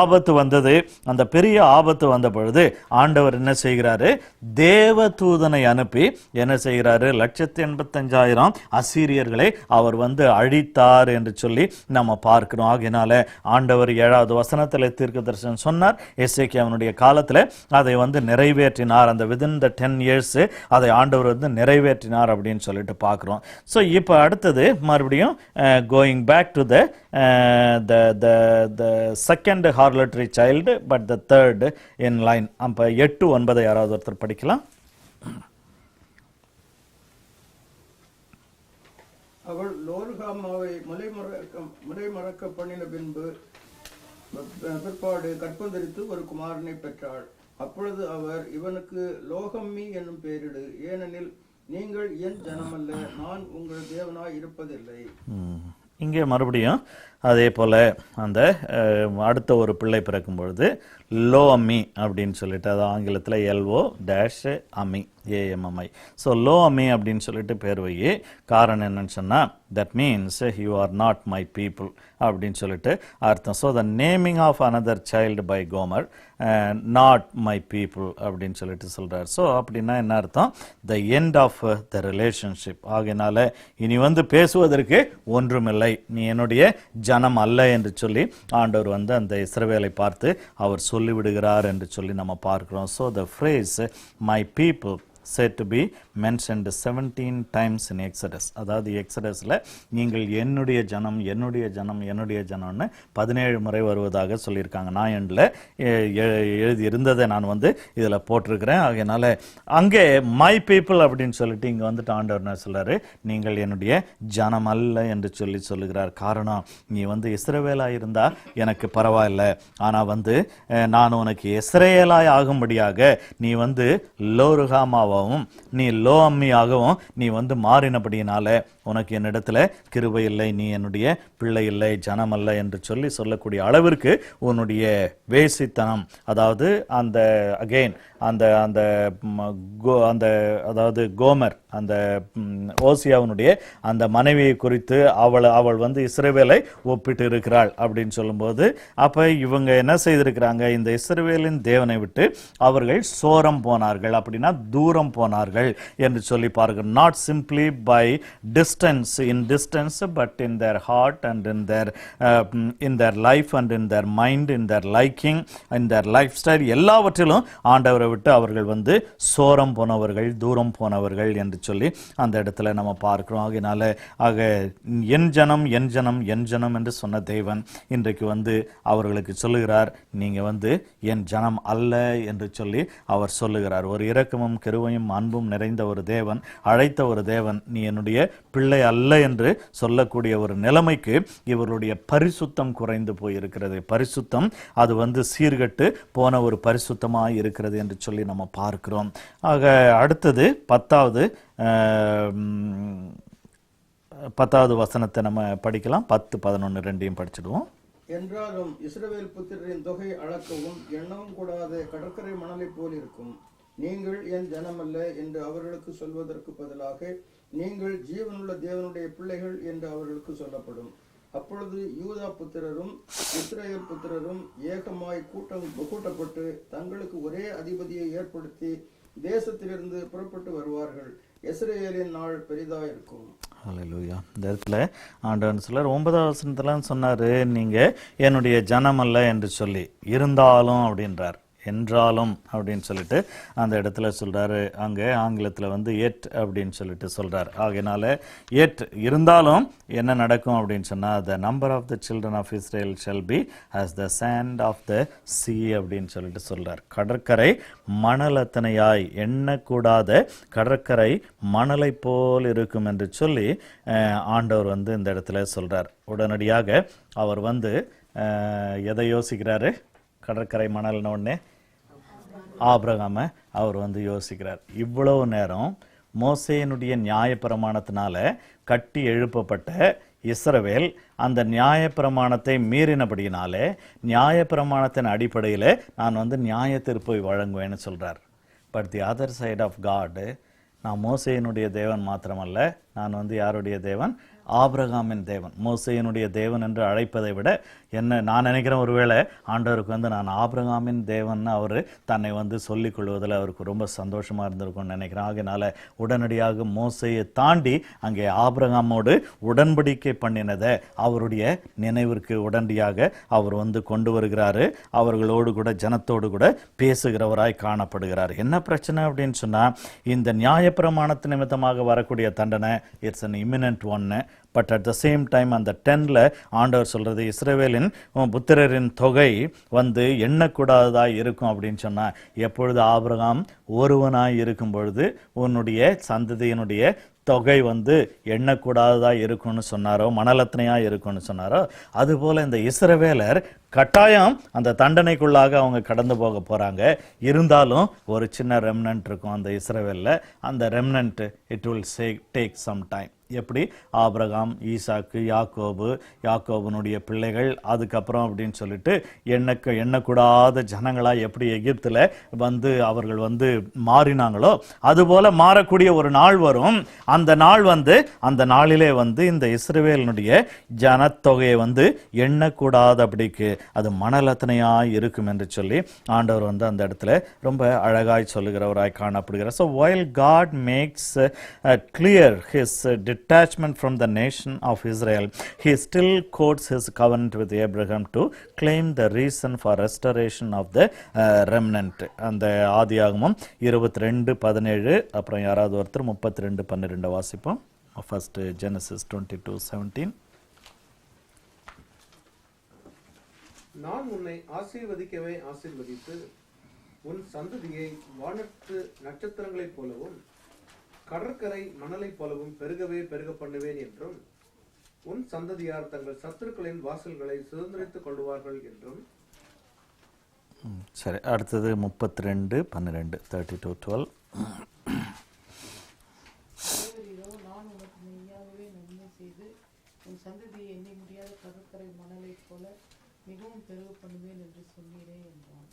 ஆபத்து வந்தது. அந்த பெரிய ஆபத்து வந்த பொழுது ஆண்டவர் என்ன செய்கிறாரு, தேவ தூதனை அனுப்பி என்ன செய்கிறாரு, 185,000 அசீரியர்களை அவர் அழித்தார் என்று சொல்லி நம்ம பார்க்கிறோம். ஆகினால ஆண்டவர் 7வது வசனத்தில் தீர்க்கதரிசனம் சொன்னார். எசேக்கியாவுடைய காலத்தில் அதை நிறைவேற்றினார். அந்த within the 10 years அதை ஆண்டவர் நிறைவேற்றினார் அப்படின்னு சொல்லிட்டு பார்க்கிறோம். ஸோ இப்போ அடுத்தது மறுபடியும் going back to the second harlotry child but the third in line. அப்போ 8, 9 யாராவது ஒருத்தர் படிக்கலாம். அவள் லோருகாமாவை மலைமறக்க பண்ணின பிற்பாடு கற்பந்தரித்து ஒரு குமாரனை பெற்றாள். அப்பொழுது அவர் இவனுக்கு லோகம்மி என்னும் பெயரிடு, ஏனெனில் நீங்கள் என் ஜனமல்ல, நான் உங்கள் தேவனாய் இருப்பதில்லை. இங்கே மறுபடியும் அதே போல அந்த அடுத்த ஒரு பிள்ளை பிறக்கும் பொழுது லோ அம்மி அப்படின்னு சொல்லிட்டு, அது ஆங்கிலத்தில் LO-AMI AMMI. ஸோ லோ அம்மி அப்படின்னு சொல்லிட்டு பேர் வை. காரணம் என்னன்னு சொன்னால் that means you are not my people அப்படின்னு சொல்லிட்டு அர்த்தம். So the naming of another child by Gomer, not my people அப்படின்னு சொல்லிட்டு சொல்கிறார். ஸோ அப்படின்னா என்ன அர்த்தம், the end of the relationship. ஆகையினால இனி பேசுவதற்கு ஒன்றுமில்லை, நீ என்னுடைய ஜனம் அல்ல என்று சொல்லி ஆண்டவர் அந்த இஸ்ரவேலை பார்த்து அவர் சொல்லிவிடுகிறார் என்று சொல்லி நம்ம பார்க்கிறோம். So the phrase my people said to be mentioned 17 times in Exodus. அதாவது எக்ஸடஸ்ல நீங்கள் என்னுடைய ஜனம் என்னுடைய ஜனம் என்னுடைய ஜனம்னு 17 முறை வருவதாக சொல்லியிருக்காங்க. நான் எண்ணில் எழுதி இருந்ததை நான் வந்து இதில் போட்டிருக்கிறேன். ஆகையினால அங்கே மை பீப்புள் அப்படின்னு சொல்லிட்டு இங்கே வந்துட்டு ஆண்டவர் என்ன சொல்றாரு, நீங்கள் என்னுடைய ஜனம் அல்ல என்று சொல்லுகிறார். காரணம், நீ வந்து இஸ்ரவேலாய் இருந்தா எனக்கு பரவாயில்ல, ஆனா வந்து நான் உனக்கு இஸ்ரவேலாய் ஆகும்படியாக நீ வந்து லோருகாமாவும் நீ லோ அம்மியாகவும் நீ வந்து மாறினபடியினால உனக்கு என்னிடத்துல கிருபை இல்லை, நீ என்னுடைய பிள்ளை இல்லை, ஜனம் அல்ல என்று சொல்லக்கூடிய அளவிற்கு உன்னுடைய வேசித்தனம், அதாவது அந்த அகெயின் அந்த அந்த அந்த அதாவது கோமர் அந்த ஓசியாவினுடைய அந்த மனைவியை குறித்து அவள் வந்து இஸ்ரவேலை ஒப்பிட்டு இருக்கிறாள் அப்படின்னு சொல்லும்போது, அப்ப இவங்க என்ன செய்திருக்கிறாங்க, இந்த இஸ்ரவேலின் தேவனை விட்டு அவர்கள் சோரம் போனார்கள், அப்படின்னா தூரம் போனார்கள் என்று சொல்லி பார்க்கிறோம். Not simply by distance but in their heart and in their life and in their mind, in their liking, in their lifestyle, எல்லாவற்றிலும் ஆண்டவரை விட்டு அவர்கள் வந்து சோரம் போனவர்கள், தூரம் போனவர்கள் என்று சொல்லி அந்த இடத்துல நம்ம பார்க்கிறோம். ஆக என் ஜனம் என் ஜனம் என் ஜனம் என்று சொன்ன தேவன் இன்றைக்கு வந்து அவர்களுக்கு சொல்லுகிறார், நீங்க வந்து என் ஜனம் அல்ல என்று சொல்லி அவர் சொல்லுகிறார். ஒரு இரக்கமும் கிருபையும் அன்பும் நிறைந்த ஒரு தேவன், அழைத்த ஒரு தேவன், நீ என்னுடைய பிள்ளை அல்ல என்று சொல்லக்கூடிய ஒரு நிலைமைக்கு இவர்களுடைய பரிசுத்தம் குறைந்து போயிருக்கிறது. பரிசுத்தம் அது வந்து சீர்கட்டு போன ஒரு பரிசுத்தமாக இருக்கிறது என்று சொல்லி நம்ம பார்க்கிறோம். ஆக அடுத்தது 10வது வசனத்தை நம்ம படிக்கலாம். 10, 11 ரெண்டையும் படிச்சிடுவோம். என்றாலும் இஸ்ரவேல் புத்திரரின் தொகை அளக்கவும் எண்ணவும் கூடாத கடற்கரை மணலை போல் இருக்கும். நீங்கள் என் ஜனமல்ல என்று அவர்களுக்கு சொல்வதற்கு பதிலாக நீங்கள் ஜீவனுள்ள தேவனுடைய பிள்ளைகள் என்று அவர்களுக்கு சொல்லப்படும். அப்பொழுது யூதா புத்திரரும் இஸ்ரவேல் புத்திரரும் ஏகமாய் கூட்டப்பட்டு தங்களுக்கு ஒரே அதிபதியை ஏற்படுத்தி தேசத்திலிருந்து புறப்பட்டு வருவார்கள். இஸ்ரவேலின் நாள் பெரிதாயிருக்கும். ஹல்லேலூயா. இந்த இடத்துல ஆண்டவன் சொல்றார், 9வது வசனத்துல சொன்னாரு, நீங்க என்னுடைய ஜனம் அல்ல என்று சொல்லி, இருந்தாலும் அப்படின்றார், என்றாலும் அப்படின்னு சொல்லிட்டு அந்த இடத்துல சொல்றாரு. அங்கே ஆங்கிலத்தில் வந்து எட் அப்படின்னு சொல்லிட்டு சொல்றாரு. ஆகையினால எட் இருந்தாலும் என்ன நடக்கும் அப்படின்னு சொன்னா, the number of the children of Israel shall be as the sand of the sea அப்படின்னு சொல்லிட்டு சொல்றார். கடற்கரை மணல் அத்தனையாய், எண்ணக்கூடாத கடற்கரை மணலை போல் இருக்கும் என்று சொல்லி ஆண்டவர் வந்து இந்த இடத்துல சொல்றார். உடனடியாக அவர் வந்து எதை யோசிக்கிறாரு, கடற்கரை மணல்ன உடனே ஆபிரகாம அவர் வந்து யோசிக்கிறார். இவ்வளவு நேரம் மோசேயினுடைய நியாயப்பிரமாணத்தினால கட்டி எழுப்பப்பட்ட இஸ்ரவேல் அந்த நியாயப்பிரமாணத்தை மீறினபடியினாலே நியாயப்பிரமாணத்தின் அடிப்படையில் நான் வந்து நியாய தீர்ப்பை வழங்குவேன்னு சொல்றார். But the other side of God, நான் மோசேயினுடைய தேவன் மாத்திரமல்ல, நான் வந்து யாருடைய தேவன், ஆபிரகாமின் தேவன். மோசேயினுடைய தேவன் என்று அழைப்பதை விட என்ன நான் நினைக்கிறேன், ஒருவேளை ஆண்டவருக்கு வந்து நான் ஆபிரகாமின் தேவன் அவர் தன்னை வந்து சொல்லிக் கொள்வதில் அவருக்கு ரொம்ப சந்தோஷமா இருந்திருக்கும்னு நினைக்கிறேன். ஆகையினால உடனடியாக மோசேயை தாண்டி அங்கே ஆபிரகாமோடு உடன்படிக்கை பண்ணினதை அவருடைய நினைவிற்கு உடனடியாக அவர் வந்து கொண்டு வருகிறாரு. அவர்களோடு கூட ஜனத்தோடு கூட பேசுகிறவராய் காணப்படுகிறார். என்ன பிரச்சனை அப்படின்னு சொன்னா, இந்த நியாயப்பிரமாணத்து நிமித்தமாக வரக்கூடிய தண்டனை it's an imminent one. But at the same time அந்த 10ல் ஆண்டவர் சொல்றது, இஸ்ரவேலின் புத்திரரின் தொகை வந்து எண்ணக்கூடாததாய் இருக்கும் அப்படின்னு சொன்னா, எப்பொழுது ஆபிரகாம் ஒருவனாய் இருக்கும் பொழுது உன்னுடைய சந்ததியினுடைய தொகை வந்து எண்ணக்கூடாததா இருக்கும்னு சொன்னாரோ, மணலத்தனையா இருக்கும்னு சொன்னாரோ, அதுபோல இந்த இஸ்ரவேலர் கட்டாயம் அந்த தண்டனைக்குள்ளாக அவங்க கடந்து போக போறாங்க. இருந்தாலும் ஒரு சின்ன ரெம்னன்ட் இருக்கும் அந்த இஸ்ரவேல்ல. அந்த remnant it will take some time. எப்படி ஆபிரகாம், ஈசாக்கு, யாக்கோபனுடைய பிள்ளைகள் அதுக்கப்புறம் அப்படின்னு சொல்லிட்டு எண்ணக்கூடாத ஜனங்களா எப்படி எகிப்துல வந்து அவர்கள் வந்து மாறினாங்களோ, அதுபோல மாறக்கூடிய ஒரு நாள் வரும். அந்த நாள் வந்து அந்த நாளிலே வந்து இந்த இஸ்ரவேலினுடைய ஜனத்தொகையை வந்து எண்ணக்கூடாதபடிக்கு அது மணலத்தனையாய் இருக்கும் என்று சொல்லி ஆண்டவர் வந்து அந்த இடத்துல ரொம்ப அழகாய் சொல்லுகிறவராய் காணப்படுகிறார். So while God makes clear his detachment from the nation of Israel, he still quotes his covenant with Abraham to claim the reason for restoration of the remnant. அந்த ஆதியாகமம் 22:17. அப்புறம் யாராவது ஒருத்தர் 32:12 வாசிப்போம். First Genesis 22:17. நான் உன்னை ஆசீர்வதிக்கவே ஆசீர்வதித்து உன் சந்ததியை வானத்து நட்சத்திரங்களைப் போலவும் கடற்கரை மணலைப் போலவும் பெருகவே பெருக பண்ணுவேன் என்றும் உன் சந்ததியார் தங்கள் சத்துருக்களின் வாசல்களை சுதந்திரித்துக் கொள்வார்கள் என்றும். சரி, அடுத்தது 32:12. 32:12. நான் உனக்கு மெய்யாகவே நன்மை செய்து உன் சந்ததியை எண்ணி முடியாத கடற்கரை மணலை போல மிகவும் பெருக பண்ணுவேன் என்று சொன்னீரே என்றான்.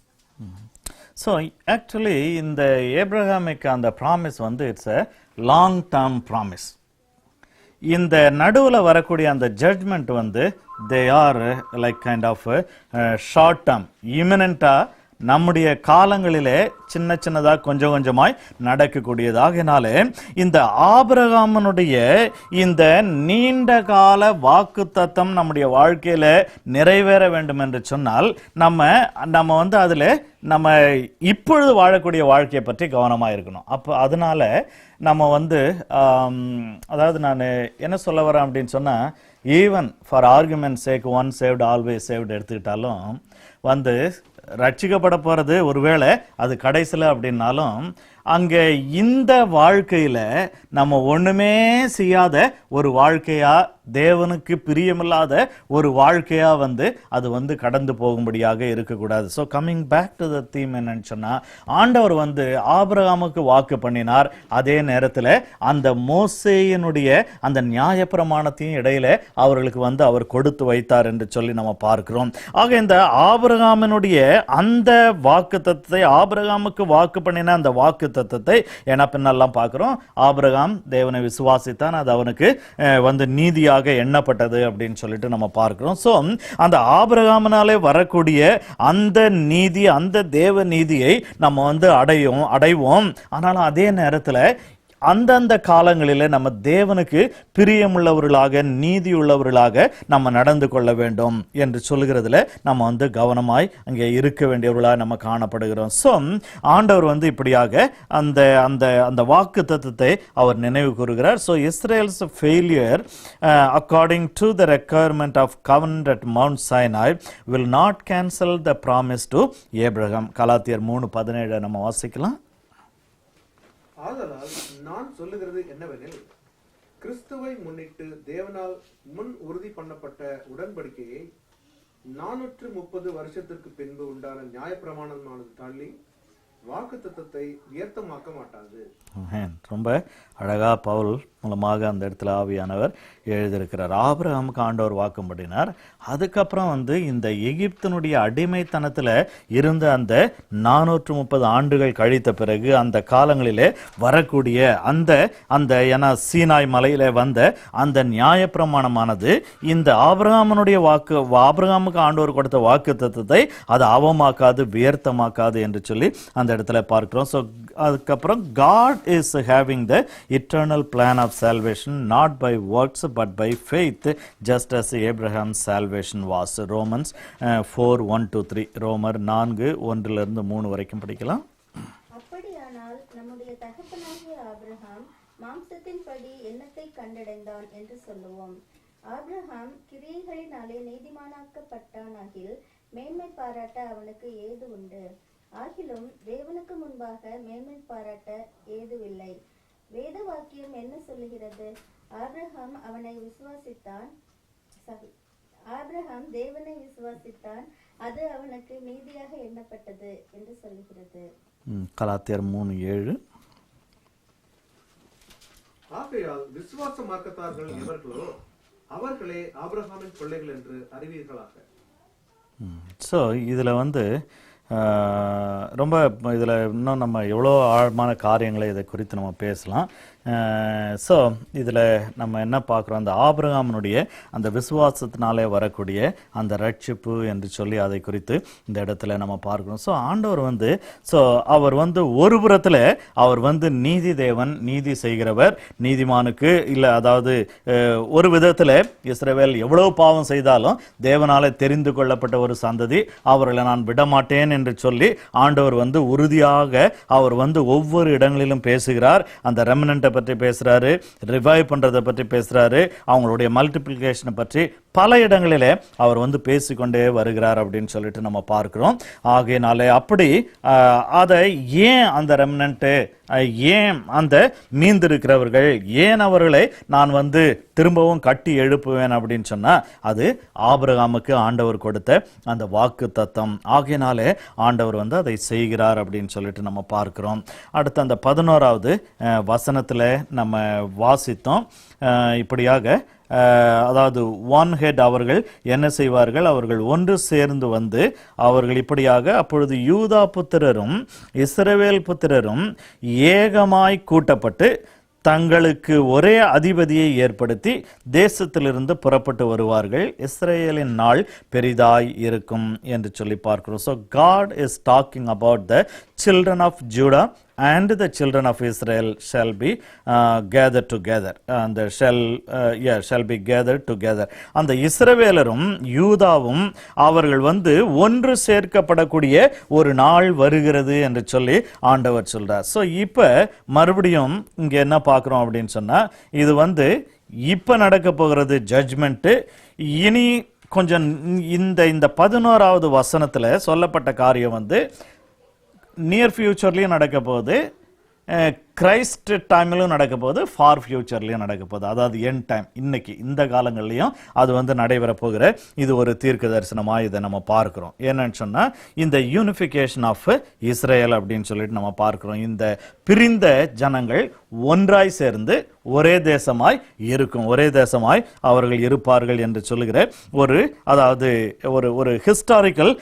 ஸோ ஆக்சுவலி இந்த ஏப்ரஹாமிக்கு அந்த ப்ராமிஸ் வந்து it's a long term promise. இந்த நடுவில் வரக்கூடிய அந்த ஜட்ஜ்மெண்ட் வந்து they are like kind of short term, இமினண்டாக நம்முடைய காலங்களிலே சின்ன சின்னதாக கொஞ்சம் கொஞ்சமாய் நடக்கக்கூடியதாகினாலே இந்த ஆபிரகாமனுடைய இந்த நீண்ட கால வாக்குத்தத்தம் நம்முடைய வாழ்க்கையில நிறைவேற வேண்டும் என்று சொன்னால் நம்ம வந்து அதில் நம்ம இப்பொழுது வாழக்கூடிய வாழ்க்கையை பற்றி கவனமாக இருக்கணும். அப்போ அதனால நம்ம வந்து அதாவது நான் என்ன சொல்ல வரேன் அப்படின்னு சொன்னால், even for argument sake once saved always saved எடுத்துக்கிட்டாலும் வந்து ரட்சிக்கப்பட போகிறது ஒருவேளை அது கடைசியில் அப்படின்னாலும் அங்கே இந்த வாழ்க்கையில் நம்ம ஒன்றுமே செய்யாத ஒரு வாழ்க்கையாக, தேவனுக்கு பிரியமில்லாத ஒரு வாழ்க்கையாக வந்து அது வந்து கடந்து போகும்படியாக இருக்கக்கூடாது. So coming back to the theme என்னன்னு சொன்னால், ஆண்டவர் வந்து ஆபிரகாமுக்கு வாக்கு பண்ணினார், அதே நேரத்தில் அந்த மோசேயினுடைய அந்த நியாயப்பிரமாணத்தையும் இடையில அவர்களுக்கு வந்து அவர் கொடுத்து வைத்தார் என்று சொல்லி நம்ம பார்க்கிறோம். ஆக இந்த ஆபிரகாமினுடைய அந்த வாக்கு தத்தத்தை, ஆபிரகாமுக்கு வாக்கு பண்ணின அந்த வாக்கு தத்தத்தை ஏன்னா பின்னெல்லாம் பார்க்கிறோம், ஆபிரகாம் தேவனை விசுவாசித்தான், அது அவனுக்கு வந்து நீதியாக எண்ணப்பட்டது அப்படின்னு சொல்லிட்டு நம்ம பார்க்கிறோம். ஸோ அந்த ஆபிரகாமினாலே வரக்கூடிய அந்த நீதி, அந்த தேவ நீதியை நம்ம வந்து அடைவோம். ஆனாலும் அதே நேரத்தில் அந்தந்த காலங்களில் நம்ம தேவனுக்கு பிரியமுள்ளவர்களாக, நீதி உள்ளவர்களாக நம்ம நடந்து கொள்ள வேண்டும் என்று சொல்லுகிறதுல நம்ம வந்து கவனமாய் அங்கே இருக்க வேண்டியவர்களாக நம்ம காணப்படுகிறோம். ஸோ ஆண்டவர் வந்து இப்படியாக அந்த அந்த அந்த வாக்கு தத்துவத்தை அவர் நினைவு கூறுகிறார். So Israel's failure according to the requirement of covenant at Mount Sinai will not cancel the promise to Abraham. கலாத்தியர் 3:17 நம்ம வாசிக்கலாம். ஆதலால் நான் சொல்லுகிறது என்னவெனில், கிறிஸ்துவை முன்னிட்டு தேவனால் முன் உறுதி பண்ணப்பட்ட உடன்படிக்கையை 430 வருஷத்திற்கு பின்பு உண்டான நியாயப்பிரமாணமானது தள்ளி வாக்கு தத்தத்தை வியர்த்தமாக்க மாட்டாது. ரொம்ப அழகா பவுல் மூலமாக அந்த இடத்துல ஆவியானவர் எழுதியிருக்கிறார். ஆபிரகாமுக்கு ஆண்டவர் வாக்கு பண்ணினார். அதுக்கப்புறம் வந்து இந்த எகிப்தினுடைய அடிமைத்தனத்தில் இருந்த அந்த 430 ஆண்டுகள் கழித்த பிறகு அந்த காலங்களிலே வரக்கூடிய அந்த அந்த ஏன்னா சீனாய் மலையில வந்த அந்த நியாயப்பிரமாணமானது இந்த ஆபிரகாமுக்கு ஆண்டவர் கொடுத்த வாக்கு தத்தத்தை அது அவமாக்காது, வியர்த்தமாக்காது என்று சொல்லி அந்த இடத்துல பார்க்கிறோம். ஸோ அதுக்கப்புறம் God is having the eternal plan of salvation not by works but by faith, just as Abraham's salvation was. Romans 4:1-3. ரோமர் 4:1-3 வரைக்கும் படிக்கலாம். அப்படியானால் நம்முடைய தகப்பனாகிய ஆபிரகாம் மாம்சத்தின்படி என்னத்தை கண்டடைந்தான் என்று சொல்லுவோம். ஆபிரகாம் கிரியைகளினாலே நீதிமானாக்கப்பட்டானாகில் மேன்மை பாராட்ட அவனுக்கு ஏது உண்டு? ஆகிலும் தேவனுக்கு முன்பாக மேன்மை பாராட்ட ஏதுவில்லை. வேத வாக்கியம் என்ன சொல்லுகிறது? ஆபிரகாம் தேவனை விசுவாசித்தான், அது அவனுக்கு நீதியாக எண்ணப்பட்டது என்று சொல்லுகிறது. கலாத்தியர் 3:7. ஆகையால் விசுவாச மார்க்கத்தார்கள் எவர்களோ அவர்களே ஆபிரகாமின் பிள்ளைகள் என்று அறிவீர்களாக. ஸோ இதில் வந்து ரொம்ப இதில் இன்னும் நம்ம எவ்வளோ ஆழமான காரியங்களை இதை குறித்து நம்ம பேசலாம். ஸோ இதில் நம்ம என்ன பார்க்குறோம், அந்த ஆபிரகாமினுடைய அந்த விசுவாசத்தினாலே வரக்கூடிய அந்த ரட்சிப்பு என்று சொல்லி அதை குறித்து இந்த இடத்துல நம்ம பார்க்கிறோம். ஸோ ஆண்டவர் வந்து அவர் வந்து ஒரு புறத்தில் அவர் வந்து நீதி தேவன், நீதி செய்கிறவர், நீதிமானுக்கு இல்லை, அதாவது ஒரு விதத்தில் இஸ்ரவேல் எவ்வளவு பாவம் செய்தாலும் தேவனாலே தெரிந்து கொள்ளப்பட்ட ஒரு சந்ததி, அவர்களை நான் விடமாட்டேன் என்று சொல்லி ஆண்டவர் வந்து உறுதியாக அவர் வந்து ஒவ்வொரு இடங்களிலும் பேசுகிறார். அந்த ரெமனண்ட்டை பற்றி பேசுறாரு, ரிவைவ் பண்றதை பற்றி பேசுறாரு, அவங்களுடைய மல்டிப்ளிகேஷனை பற்றி பல இடங்களிலே அவர் வந்து பேசிக்கொண்டே வருகிறார் அப்படின்னு சொல்லிட்டு நம்ம பார்க்கிறோம். ஆகையினாலே அப்படி அதை ஏன் அந்த ரெமனண்ட், ஏன் அந்த மீந்திருக்கிறவர்கள், ஏன் அவர்களை நான் வந்து திரும்பவும் கட்டி எழுப்புவேன் அப்படின்னு சொன்னா அது ஆபிரகாமுக்கு ஆண்டவர் கொடுத்த அந்த வாக்கு தத்தம். ஆகையினாலே ஆண்டவர் வந்து அதை செய்கிறார் அப்படின்னு சொல்லிட்டு நம்ம பார்க்கிறோம். அடுத்து அந்த 11வது வசனத்துல நம்ம வாசித்தோம். இப்படியாக அதாவது ஒன் ஹெட் அவர்கள் என்ன செய்வார்கள், அவர்கள் ஒன்று சேர்ந்து வந்து அவர்கள் இப்படியாக, அப்பொழுது யூதா புத்திரரும் இஸ்ரவேல் புத்திரரும் ஏகமாய் கூட்டப்பட்டு தங்களுக்கு ஒரே அதிபதியை ஏற்படுத்தி தேசத்திலிருந்து புறப்பட்டு வருவார்கள், இஸ்ரேலின் நாள் பெரிதாய் இருக்கும் என்று சொல்லி பார்க்கிறோம். So God is talking about the children of Judah and the children of Israel shall be gathered together, and shall be gathered together. அந்த இஸ்ரவேலரும் யூதாவும் அவர்கள் வந்து ஒன்று சேர்க்கப்படக்கூடிய ஒரு நாள் வருகிறது என்று சொல்லி ஆண்டவர் சொல்றார். ஸோ இப்போ மறுபடியும் இங்க என்ன பார்க்கிறோம் அப்படின்னு சொன்னா, இது வந்து இப்ப நடக்க போகிறது ஜட்ஜ்மெண்ட். இனி கொஞ்சம் இந்த 11வது வசனத்துல சொல்லப்பட்ட காரியம் வந்து நியர் ஃபியூச்சர்லயும் நடக்க போகுது, கிரைஸ்ட் டைம்லையும் நடக்க போகுது, ஃபார் ஃபியூச்சர்லையும் நடக்க போகுது. அதாவது எண்ட் டைம், இன்னைக்கு இந்த காலங்கள்லையும் அது வந்து நடைபெற போகிற இது ஒரு தீர்க்க தரிசனமாக இதை நம்ம பார்க்கிறோம். என்னன்னு சொன்னால், இந்த யூனிஃபிகேஷன் ஆஃப் இஸ்ரேல் அப்படின்னு சொல்லிட்டு நம்ம பார்க்கிறோம். இந்த பிரிந்த ஜனங்கள் ஒன்றாய் சேர்ந்து ஒரே தேசமாய் இருக்கும், ஒரே தேசமாய் அவர்கள் இருப்பார்கள் என்று சொல்லுகிற ஒரு, அதாவது ஒரு ஹிஸ்டாரிக்கல்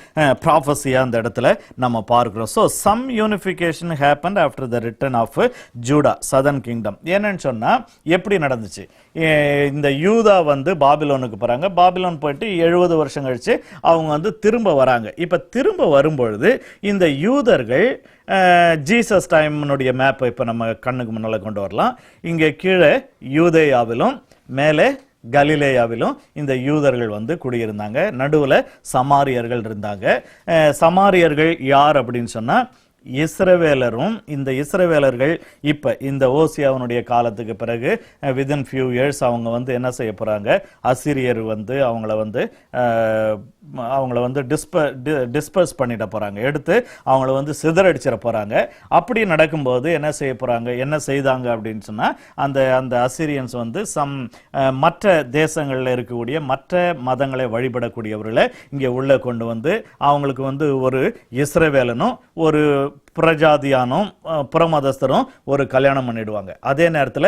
ப்ராஃபஸியா அந்த இடத்துல நம்ம பார்க்கிறோம். So some unification happen after the return of Judah, southern kingdom. என்னன்னு சொன்னா எப்படி நடந்துச்சு, இந்த யூதா வந்து பாபிலோனுக்கு போறாங்க, பாபிலோன் போயிட்டு 70 வருஷம் கழிச்சு அவங்க வந்து திரும்ப வராங்க. இப்ப திரும்ப வரும்பொழுது இந்த யூதர்கள், ஜீசஸ் டைம்னுடைய மேப்பை இப்ப நம்ம கண்ணுக்கு முன்னால கொண்டு வரலாம். இங்கே கீழே யூதேயாவிலும் மேலே கலிலேயாவிலும் இந்த யூதர்கள் வந்து குடியிருந்தாங்க, நடுவுல சமாரியர்கள் இருந்தாங்க. சமாரியர்கள் யார் அப்படின்னு சொன்னா இஸ்ரவேலரும். இந்த இஸ்ரவேலர்கள் இப்ப இந்த ஓசியாவினுடைய காலத்துக்கு பிறகு வித்தின் ஃபியூ இயர்ஸ் அவங்க வந்து என்ன செய்ய போறாங்க, அசிரியர் வந்து அவங்கள வந்து டிஸ்பர்ஸ் பண்ணிட போறாங்க, எடுத்து அவங்கள வந்து சிதறடிச்சிட போறாங்க. அப்படி நடக்கும்போது என்ன செய்ய போறாங்க, என்ன செய்தாங்க அப்படின்னு சொன்னா, அந்த அசிரியன்ஸ் வந்து மற்ற தேசங்கள்ல இருக்கக்கூடிய மற்ற மதங்களை வழிபடக்கூடியவர்களை இங்கே உள்ள கொண்டு வந்து அவங்களுக்கு வந்து ஒரு இஸ்ரவேலனும் ஒரு பிரஜாதியானும் புறமதஸ்தரும் ஒரு கல்யாணம் பண்ணிடுவாங்க. அதே நேரத்தில்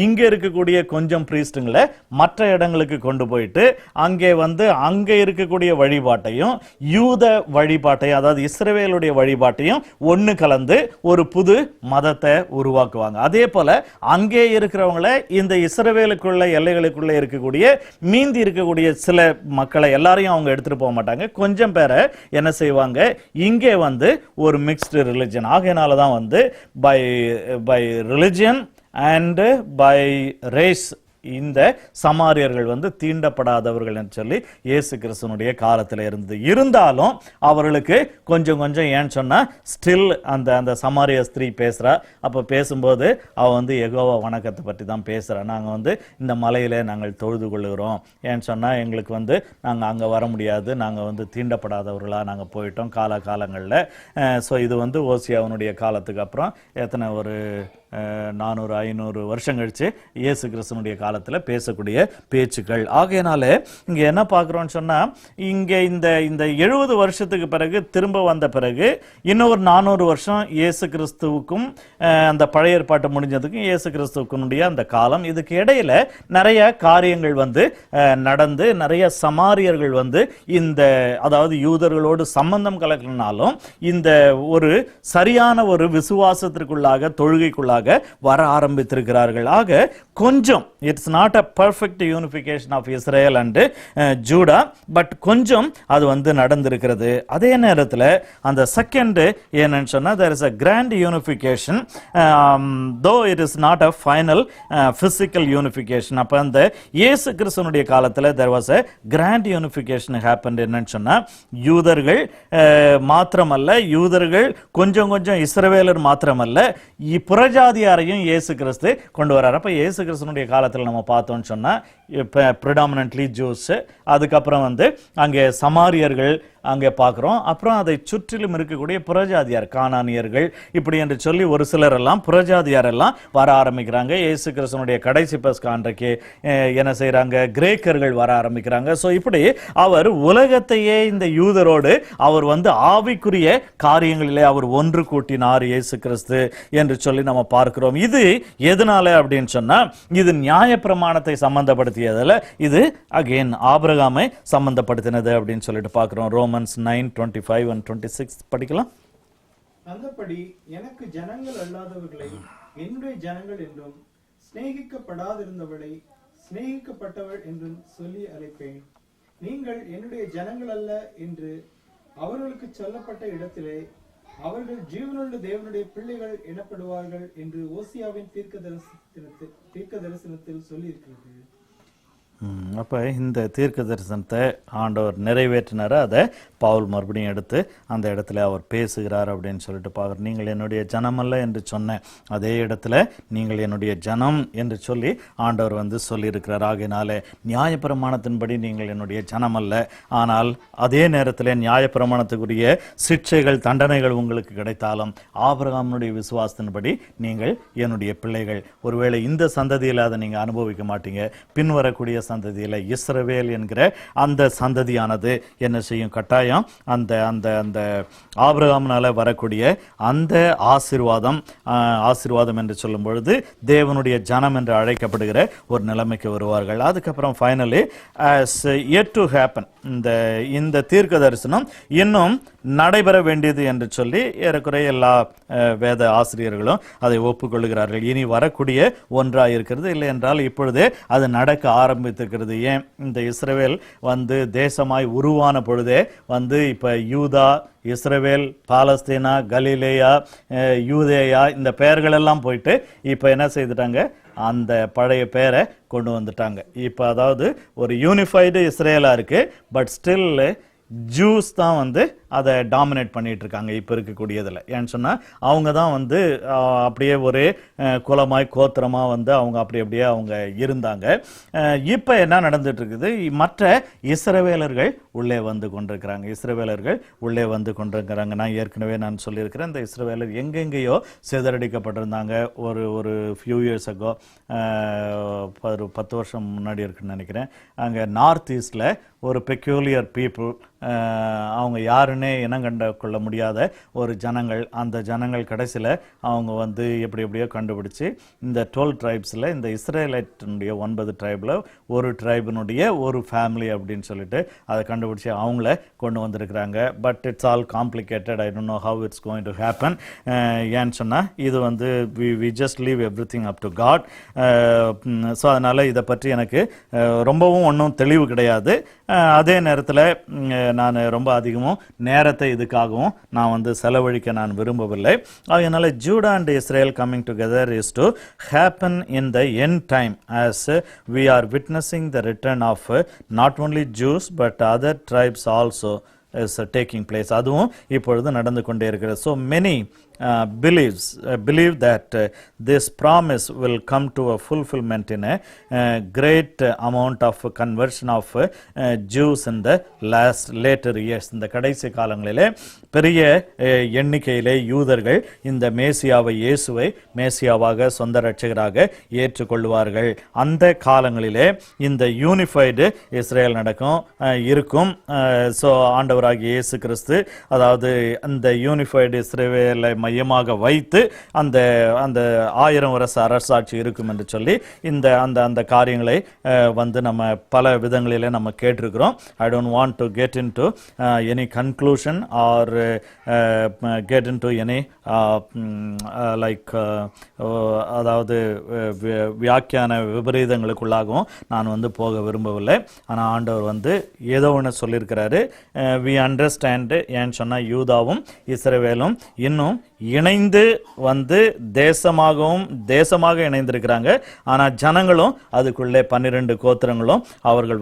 இங்கே இருக்கக்கூடிய கொஞ்சம் பிரீஸ்டுங்களை மற்ற இடங்களுக்கு கொண்டு போயிட்டு அங்கே வந்து அங்கே இருக்கக்கூடிய வழிபாட்டையும் யூத வழிபாட்டையும், அதாவது இஸ்ரவேலுடைய வழிபாட்டையும் ஒன்று கலந்து ஒரு புது மதத்தை உருவாக்குவாங்க. அதே போல அங்கே இருக்கிறவங்களை இந்த இஸ்ரவேலுக்குள்ள எல்லைகளுக்குள்ள இருக்கக்கூடிய மீந்தி இருக்கக்கூடிய சில மக்களை எல்லாரையும் அவங்க எடுத்துட்டு போக மாட்டாங்க, கொஞ்சம் பேரை என்ன செய்வாங்க, இங்கே வந்து ஒரு மிக்ஸ்டு ரிலிஜன். ஆகையினால தான் வந்து by religion and by race இந்த சமாரியர்கள் வந்து தீண்டப்படாதவர்கள் என்று சொல்லி இயேசு கிறிஸ்துவனுடைய காலத்தில் இருந்தது. இருந்தாலும் அவர்களுக்கு கொஞ்சம் ஏன்னு சொன்னா ஸ்டில் அந்த சமாரிய ஸ்திரீ பேசுறா. அப்ப பேசும்போது அவ வந்து யெகோவா வணக்கத்தை பற்றி தான் பேசுறா. நாங்க வந்து இந்த மலையில நாங்கள் தொழுது கொள்ளுகிறோம், ஏன்னு சொன்னா எங்களுக்கு வந்து நாங்க அங்க வர முடியாது, நாங்க வந்து தீண்டப்படாதவர்களா நாங்க போயிட்டோம் காலங்களில். ஸோ இது வந்து ஓசியாவினுடைய காலத்துக்கு அப்புறம் எத்தனை ஒரு 400-500 வருஷம் கழிச்சு இயேசு கிறிஸ்துவனுடைய காலத்தில் பேசக்கூடிய பேச்சுக்கள். ஆகையினால இங்க என்ன பார்க்கிறோம்னு சொன்னா, இங்க இந்த 70 வருஷத்துக்கு பிறகு திரும்ப வந்த பிறகு இன்னொரு 400 வருஷம் இயேசு கிறிஸ்துவுக்கும் அந்த பழைய ஏற்பாட்டு முடிஞ்சதுக்கும் இயேசு கிறிஸ்துவுக்குனுடைய அந்த காலம். இதுக்கு இடையில நிறைய காரியங்கள் வந்து நடந்து நிறைய சமாரியர்கள் வந்து இந்த, அதாவது யூதர்களோடு சம்பந்தம் கலக்கினாலும் இந்த ஒரு சரியான ஒரு விசுவாசத்திற்குள்ளாக தொழுகைக்குள்ளாக பிள்ளைகளாக வர ஆரம்பித்திருக்கிறார்கள். ஆக கொஞ்சம் it's not a perfect unification of Israel and Judah, but கொஞ்சம் அது வந்து நடந்திருக்கிறது. அதே நேரத்தில் அந்த செகண்ட் என்னன்னு சொன்னா there is a grand unification, though it is not a final physical unification. அப்ப அந்த இயேசு கிறிஸ்துவினுடைய காலத்தில் there was a grand unification happened. என்னன்னு சொன்னா யூதர்கள் மாத்திரமல்ல, யூதர்கள் கொஞ்சம் கொஞ்சம் இஸ்ரவேலர் மாத்திரமல்ல, புறஜாதியாரையும் இயேசு கிறிஸ்து கொண்டு வர்றார். அப்ப இயேசு கிறிஸ்துவினுடைய காலத்தில் நம்ம பார்த்தோம்னு சொன்னா predominantly Jews, அதுக்கப்புறம் வந்து அங்கே சமாரியர்கள் அங்கே பார்க்குறோம். அப்புறம் அதை சுற்றிலும் இருக்கக்கூடிய புறஜாதியார், கானானியர்கள், இப்படி என்று சொல்லி ஒரு சிலர் எல்லாம் புறஜாதியார் எல்லாம் வர ஆரம்பிக்கிறாங்க. இயேசு கிறிஸ்துவினுடைய கடைசி பஸ்கா அன்றைக்கு என்ன செய்கிறாங்க, கிரேக்கர்கள் வர ஆரம்பிக்கிறாங்க. ஸோ இப்படி அவர் உலகத்தையே இந்த யூதரோடு அவர் வந்து ஆவிக்குரிய காரியங்களிலே அவர் ஒன்று கூட்டினார் இயேசு கிறிஸ்து என்று சொல்லி நம்ம பார்க்கிறோம். இது எதனால அப்படின்னு சொன்னா, இது நியாயப்பிரமாணத்தை சம்பந்தப்படுத்தியதில் இது அகைன் ஆபிரகாமை சம்பந்தப்படுத்தினது அப்படின்னு சொல்லிட்டு பார்க்கிறோம். ரோமன்ஸ் 9:25 and 26 படிக்கலாம். அந்தபடி எனக்கு ஜனங்கள் அல்லாதவர்களை என்னுடைய ஜனங்கள் என்றும், சிநேகிக்கப்படாதிருந்தவளை சிநேகிக்கப்பட்டவள் என்றும் சொல்லி அழைப்பேன். நீங்கள் என்னுடைய ஜனங்கள் அல்ல என்று அவர்களுக்கு சொல்லப்பட்ட இடத்திலே அவர்கள் ஜீவனுள்ள தேவனுடைய பிள்ளைகள் எனப்படுவார்கள் என்று ஓசியாவின் தீர்க்க தரிசனத்தில் சொல்லி இருக்கிறது. அப்போ இந்த தீர்க்க தரிசனத்தை ஆண்டவர் நிறைவேற்றினார். அதை பவுல் மறுபடியும் எடுத்து அந்த இடத்துல அவர் பேசுகிறார் அப்படின்னு சொல்லிட்டு பார்க்குறோம். நீங்கள் என்னுடைய ஜனமல்ல என்று சொன்ன அதே இடத்துல நீங்கள் என்னுடைய ஜனம் என்று சொல்லி ஆண்டவர் வந்து சொல்லியிருக்கிறார். ஆகையினால நியாயப்பிரமாணத்தின்படி நீங்கள் என்னுடைய ஜனமல்ல, ஆனால் அதே நேரத்தில் நியாயப்பிரமாணத்துக்குரிய சிக்ஷைகள் தண்டனைகள் உங்களுக்கு கிடைத்தாலும் ஆபிரகாமுடைய விசுவாசத்தின்படி நீங்கள் என்னுடைய பிள்ளைகள். ஒருவேளை இந்த சந்ததியில் அதை நீங்கள் அனுபவிக்க மாட்டீங்க, பின்வரக்கூடிய சந்ததியில் இஸ்ரவேல் என்கிற அந்த சந்ததியானது என்ன செய்யும், கட்டாயம் அந்த அந்த அந்த ஆபிரகாமினால வரக்கூடிய அந்த ஆசீர்வாதம் என்று சொல்லும் பொழுது தேவனுடைய ஜனம் என்று அழைக்கப்படுகிற ஒரு நிலைமைக்கு வருவார்கள். அதுக்கப்புறம் finally as yet to happen, இந்த தீர்க்க தரிசனம் இன்னும் நடைபெற வேண்டியது என்று சொல்லி ஏறக்குறைய எல்லா வேத ஆசிரியர்களும் அதை ஒப்புக்கொள்கிறார்கள். இனி வரக்கூடிய ஒன்றாக இருக்கிறது, இல்லை என்றால் இப்பொழுதே அது நடக்க ஆரம்பித்திருக்கிறது. ஏன் இந்த இஸ்ரவேல் வந்து தேசமாய் உருவான பொழுதே வந்து இப்ப யூதா, இஸ்ரவேல், பாலஸ்தீனா, கலிலேயா, யூதேயா இந்த பெயர்கள் எல்லாம் போயிட்டு இப்ப என்ன செய்துட்டாங்க, அந்த பழைய பேரை கொண்டு வந்துட்டாங்க. இப்ப அதாவது ஒரு யூனிஃபைடு இஸ்ரேலா இருக்கு, பட் ஸ்டில் ஜூஸ் தான் வந்து அதை டாமினேட் பண்ணிட்டு இருக்காங்க இப்போ இருக்கக்கூடியதில். ஏன்னு சொன்னால் அவங்க தான் வந்து அப்படியே ஒரு குலமாய் கோத்திரமாக வந்து அவங்க அப்படியே அவங்க இருந்தாங்க. இப்போ என்ன நடந்துட்டு இருக்குது, மற்ற இஸ்ரவேலர்கள் உள்ளே வந்து கொண்டிருக்கிறாங்க. நான் ஏற்கனவே சொல்லியிருக்கிறேன், இந்த இஸ்ரவேலர் எங்கெங்கேயோ சிதறடிக்கப்பட்டிருந்தாங்க. ஒரு ஃபியூ இயர்ஸ் அகோ, ஒரு 10 வருஷம் முன்னாடி இருக்குன்னு நினைக்கிறேன், அங்கே நார்த் ஈஸ்டில் ஒரு பெக்யூலியர் பீப்புள், அவங்க யாருன்னே இனம் கண்டு கொள்ள முடியாத ஒரு ஜனங்கள். அந்த ஜனங்கள் கடைசியில் அவங்க வந்து எப்படியோ கண்டுபிடிச்சு இந்த 12 ட்ரைப்ஸில் இந்த இஸ்ரேலைட்டினுடைய 9 ட்ரைபில் ஒரு ட்ரைபினுடைய ஒரு ஃபேமிலி அப்படின்னு சொல்லிட்டு அதை கண்டுபிடிச்சி அவங்கள கொண்டு வந்திருக்கிறாங்க. But it's all complicated. I don't know how it's going to happen. ஏன்னு சொன்னால் இது வந்து we just leave everything up to God. So அதனால் இதை பற்றி எனக்கு ரொம்பவும் ஒன்றும் தெளிவு கிடையாது. அதே நேரத்தில் நான் ரொம்ப அதிகமும் நேரத்தை இதுக்காகவும் நான் வந்து செலவழிக்க நான் விரும்பவில்லை. அதனால Judah and Israel coming together is to happen in the end time, as we are witnessing the return of not only Jews but other tribes also is taking place. அதுவும் இப்பொழுது நடந்து கொண்டே இருக்கிறது. So many believe that this promise will come to a fulfillment in a great amount of conversion of Jews in the later years. இந்த கடைசி காலங்களிலே பெரிய எண்ணிக்கையிலே யூதர்கள் இந்த மேசியாவை, இயேசுவை மேசியாவாக சொந்த இரட்சகராக ஏற்றுக்கொள்வார்கள். அந்த காலங்களிலே இந்த யூனிஃபைடு இஸ்ரேல் இருக்கும். ஸோ ஆண்டவராகிய இயேசு கிறிஸ்து, அதாவது அந்த யூனிஃபைடு இஸ்ரேலை மையமாக வைத்து அந்த அந்த 1000 வருஷ அரசாட்சி இருக்கும் என்று சொல்லி இந்த அந்த அந்த காரியங்களை வந்து நம்ம பல விதங்களிலே நம்ம கேட்டிருக்கிறோம். I don't want to get into any conclusion or get into any like அதாவது வியாக்கியான விபரீதங்களுக்குள்ளாகவும் நான் வந்து போக விரும்பவில்லை. ஆனால் ஆண்டவர் வந்து ஏதோ ஒன்று சொல்லியிருக்கிறாரு. We understand. ஏன்னு சொன்னால் யூதாவும் இஸ்ரவேலும் இன்னும் இணைந்து வந்து தேசமாக இணைந்திருக்கிறாங்க. ஆனால் ஜனங்களும் அதுக்குள்ளே 12 கோத்திரங்களும் அவர்கள்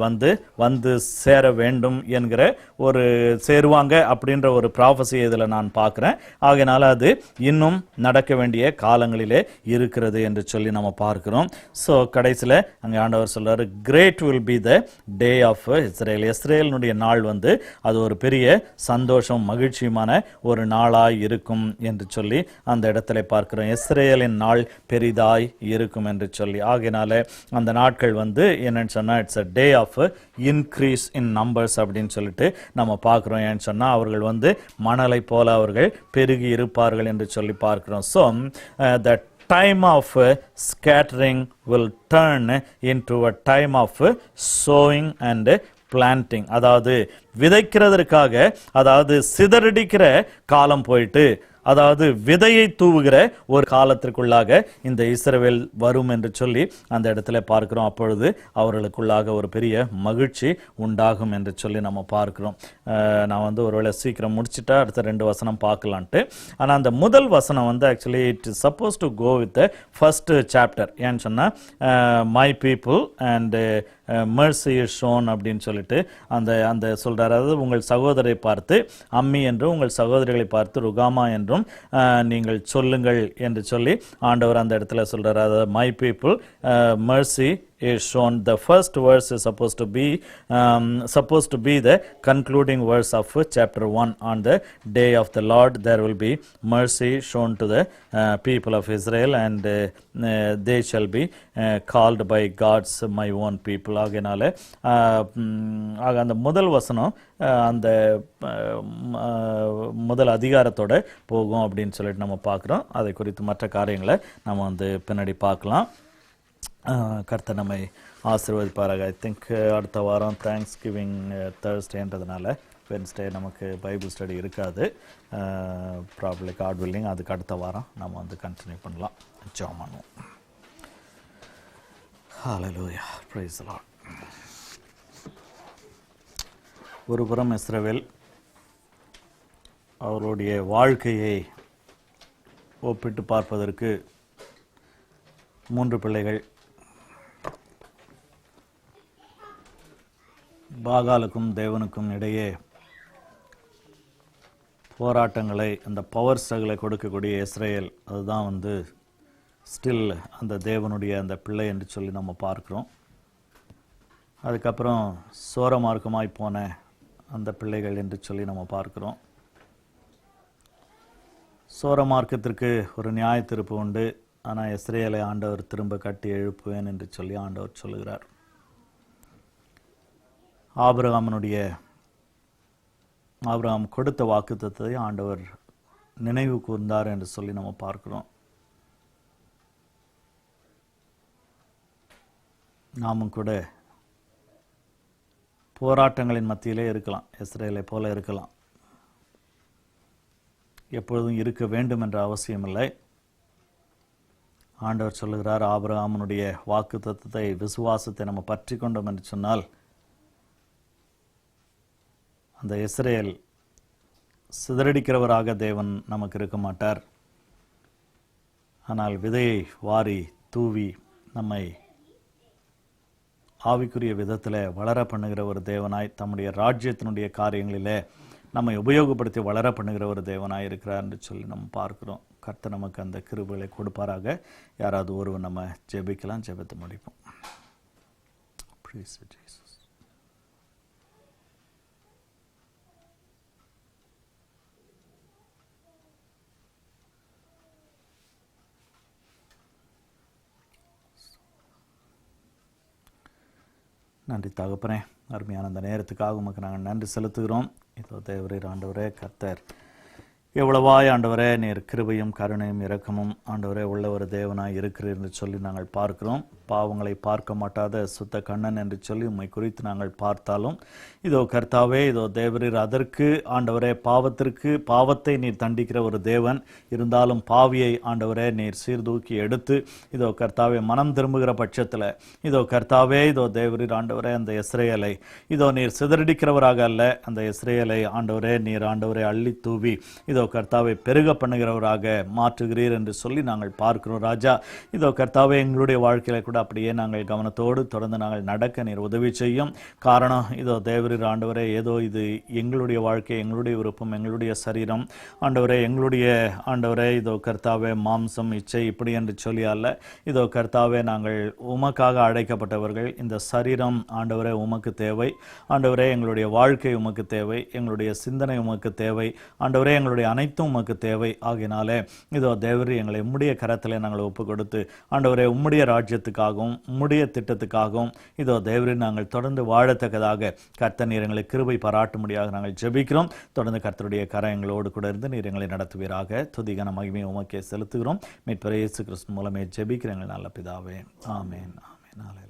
வந்து சேர வேண்டும் என்கிற ஒரு சேருவாங்க அப்படின்ற ஒரு ப்ராஃபஸி இதில் நான் பார்க்குறேன். ஆகையினால அது இன்னும் நடக்க வேண்டிய காலங்களிலே இருக்கிறது என்று சொல்லி நம்ம பார்க்கிறோம். ஸோ கடைசியில் அங்கே ஆண்டவர் சொல்றாரு, great will be the day of Israel. இஸ்ரேலினுடைய நாள் வந்து அது ஒரு பெரிய சந்தோஷம் மகிழ்ச்சியுமான ஒரு நாளாய் இருக்கும் என்று சொல்லி அந்த இடத்துல பார்க்கிறோம். இஸ்ரேலின் நாள் பெரிதாய் இருக்கும் என்று சொல்லி. ஆகையினால அந்த நாட்கள் வந்து என்னன்னு சொன்னா it's a day of increase in numbers அப்படின்னு சொல்லிட்டு நம்ம பார்க்கிறோம். ஏன்னு சொன்னா அவர்கள் வந்து மணலை போல அவர்கள் பெருகி இருப்பார்கள் என்று சொல்லி பார்க்கிறோம். So the time of scattering will turn into a time of sowing and planting. அதாவது விதைக்கிறதற்காக, அதாவது சிதறடிக்கிற காலம் போயிட்டு, அதாவது விதையை தூவுகிற ஒரு காலத்திற்குள்ளாக இந்த இஸ்ரவேல் வரும் என்று சொல்லி அந்த இடத்துல பார்க்கிறோம். அப்பொழுது அவர்களுக்குள்ளாக ஒரு பெரிய மகிழ்ச்சி உண்டாகும் என்று சொல்லி நம்ம பார்க்கிறோம். நான் வந்து ஒருவேளை சீக்கிரம் முடிச்சுட்டா அடுத்த 2 வசனம் பார்க்கலான்ட்டு. ஆனால் அந்த முதல் வசனம் வந்து actually it is suppose to go with first chapter. ஏன்னு சொன்னால் my people and mercy is shown அப்படின்னு சொல்லிட்டு அந்த அந்த சொல்றாரு. அதாவது உங்கள் சகோதரை பார்த்து அம்மி என்றும் உங்கள் சகோதரிகளை பார்த்து ருகாமா என்றும் நீங்கள் சொல்லுங்கள் என்று சொல்லி ஆண்டவர் அந்த இடத்துல சொல்றாரு. அதாவது my people mercy is shown. The first verse is supposed to be the concluding verse of chapter 1. On the day of the Lord there will be mercy shown to the people of Israel, and they shall be called by God's my own people. ஆகையினால அந்த முதல் வசனம் அந்த முதல் அதிகாரத்தோட போகும் அப்படின்னு சொல்லிட்டு நம்ம பார்க்குறோம். அதை குறித்து மற்ற காரியங்களை நம்ம வந்து பின்னாடி பார்க்கலாம். கர்த்தர் நம்மை ஆசீர்வதிப்பாராக. ஐ திங்க் அடுத்த வாரம் தேங்க்ஸ் கிவிங் தேர்ஸ்டேன்றதுனால வென்ஸ்டே நமக்கு பைபிள் ஸ்டடி இருக்காது. ப்ராபப்லி காட் வில்லிங் அதுக்கு அடுத்த வாரம் நம்ம வந்து கண்டினியூ பண்ணலாம். ஜெபம் பண்ணுவோம். ஹல்லேலூயா, பிரைஸ் தி லார்ட். ஒரு புறம் இஸ்ரவேல் அவருடைய வாழ்க்கையை ஒப்பிட்டு பார்ப்பதற்கு 3 பிள்ளைகள் பாகாலுக்கும் தேவனுக்கும் இடையே போராட்டங்களை, அந்த பவர் ஸ்ட்ரகிளை கொடுக்கக்கூடிய இஸ்ரேல், அதுதான் வந்து ஸ்டில் அந்த தேவனுடைய அந்த பிள்ளை என்று சொல்லி நம்ம பார்க்குறோம். அதுக்கப்புறம் சோர மார்க்கமாய் போன அந்த பிள்ளைகள் என்று சொல்லி நம்ம பார்க்குறோம். சோர மார்க்கத்திற்கு ஒரு நியாய தீர்ப்பு உண்டு. ஆனால் இஸ்ரேலை ஆண்டவர் திரும்ப கட்டி எழுப்புவேன் என்று சொல்லி ஆண்டவர் சொல்லுகிறார். ஆபிரகாம் கொடுத்த வாக்குத்தத்தத்தை ஆண்டவர் நினைவு கூர்ந்தார் என்று சொல்லி நம்ம பார்க்கிறோம். நாமும் கூட போராட்டங்களின் மத்தியிலே இருக்கலாம், இஸ்ரேலை போல இருக்கலாம். எப்பொழுதும் இருக்க வேண்டும் என்ற அவசியமில்லை. ஆண்டவர் சொல்லுகிறார், ஆபிரகாமுடைய வாக்குத்தத்தத்தை, விசுவாசத்தை நம்ம பற்றி கொண்டோம் என்று சொன்னால் அந்த இஸ்ரேல் சிதறடிக்கிறவராக தேவன் நமக்கு இருக்க மாட்டார். ஆனால் விதையை வாரி தூவி நம்மை ஆவிக்குரிய விதத்தில் வளர பண்ணுகிற ஒரு தேவனாய், தம்முடைய ராஜ்யத்தினுடைய காரியங்களிலே நம்மை உபயோகப்படுத்தி வளர பண்ணுகிற ஒரு தேவனாய் இருக்கிறார் என்று சொல்லி நம்ம பார்க்கிறோம். கர்த்தர் நமக்கு அந்த கிருபைகளை கொடுப்பாராக. யாராவது ஒருவர் நம்ம ஜெபிக்கலாம், ஜெபத்தை முடிப்போம். Praise Jesus. நன்றி தகப்பனே, அருமையான அந்த நேரத்துக்காக உமக்கு நாங்கள் நன்றி செலுத்துகிறோம். இதோ தேவரே, ஆண்டவரே, கர்த்தர் எவ்வளவாய் ஆண்டவரே நீர் கிருபையும் கருணையும் இரக்கமும் ஆண்டவரே உள்ள ஒரு தேவனாய் இருக்கிறீர் என்று சொல்லி நாங்கள் பார்க்கிறோம். பாவங்களை பார்க்க மாட்டாத சுத்த கண்ணன் என்று சொல்லி உம்மை குறித்து நாங்கள் பார்த்தாலும் இதோ கர்த்தாவே, இதோ தேவரீர் அதற்கு ஆண்டவரே பாவத்தை நீர் தண்டிக்கிற ஒரு தேவன் இருந்தாலும் பாவியை ஆண்டவரே நீர் சீர்தூக்கி எடுத்து இதோ கர்த்தாவே மனம் திரும்புகிற பட்சத்தில் இதோ கர்த்தாவே, இதோ தேவரீர் ஆண்டவரே அந்த இஸ்ரவேலை இதோ நீர் சிதறடிக்கிறவராக அல்ல, அந்த இஸ்ரவேலை ஆண்டவரே நீர் ஆண்டவரே அள்ளி தூவி இதோ கர்த்தாவை பெருக பண்ணுகிறவராக மாற்றுகிறீர் என்று சொல்லி நாங்கள் பார்க்கிறோம். ராஜா, இதோ கர்த்தாவே எங்களுடைய வாழ்க்கையில கூட அப்படியே நாங்கள் கவனத்தோடு தொடர்ந்து நாங்கள் நடக்க நீர் உதவி செய்யும். காரணம் இதோ தேவரீர் ஆண்டவரே, ஏதோ இது எங்களுடைய வாழ்க்கை, எங்களுடைய விருப்பம், எங்களுடைய சரீரம் ஆண்டவரே, எங்களுடைய ஆண்டவரே இதோ கர்த்தாவே மாம்சம் இச்சை இப்படி என்று சொல்லி அல்ல. இதோ கர்த்தாவே, நாங்கள் உமக்காக அழைக்கப்பட்டவர்கள். இந்த சரீரம் ஆண்டவரே உமக்கு தேவை. ஆண்டவரே, எங்களுடைய வாழ்க்கை உமக்கு தேவை, எங்களுடைய சிந்தனை உமக்கு தேவை. ஆண்டவரே, எங்களுடைய அனைத்தும் உமக்கு தேவை. ஆகினாலே இதோ தேவரீர் எங்களை உம்முடைய கரத்திலே நாங்கள் ஒப்பு கொடுத்து ஆண்டவரே உம்முடைய ராஜ்யத்துக்காகவும் உம்முடைய திட்டத்துக்காகவும் இதோ தேவரீர் நாங்கள் தொடர்ந்து வாழத்தக்கதாக கர்த்தர் நீர் எங்களை கிருபை பாராட்டும்படியாக நாங்கள் ஜெபிக்கிறோம். தொடர்ந்து கர்த்தருடைய கரம் எங்களோடு கூட இருந்து நீர் எங்களை நடத்துவீராக. துதிகன மகிமை உமக்கே செலுத்துகிறோம். மீட்பர் இயேசு கிறிஸ்து மூலமே ஜெபிக்கிற எங்கள் நல்ல பிதாவே. ஆமென். ஆமென்.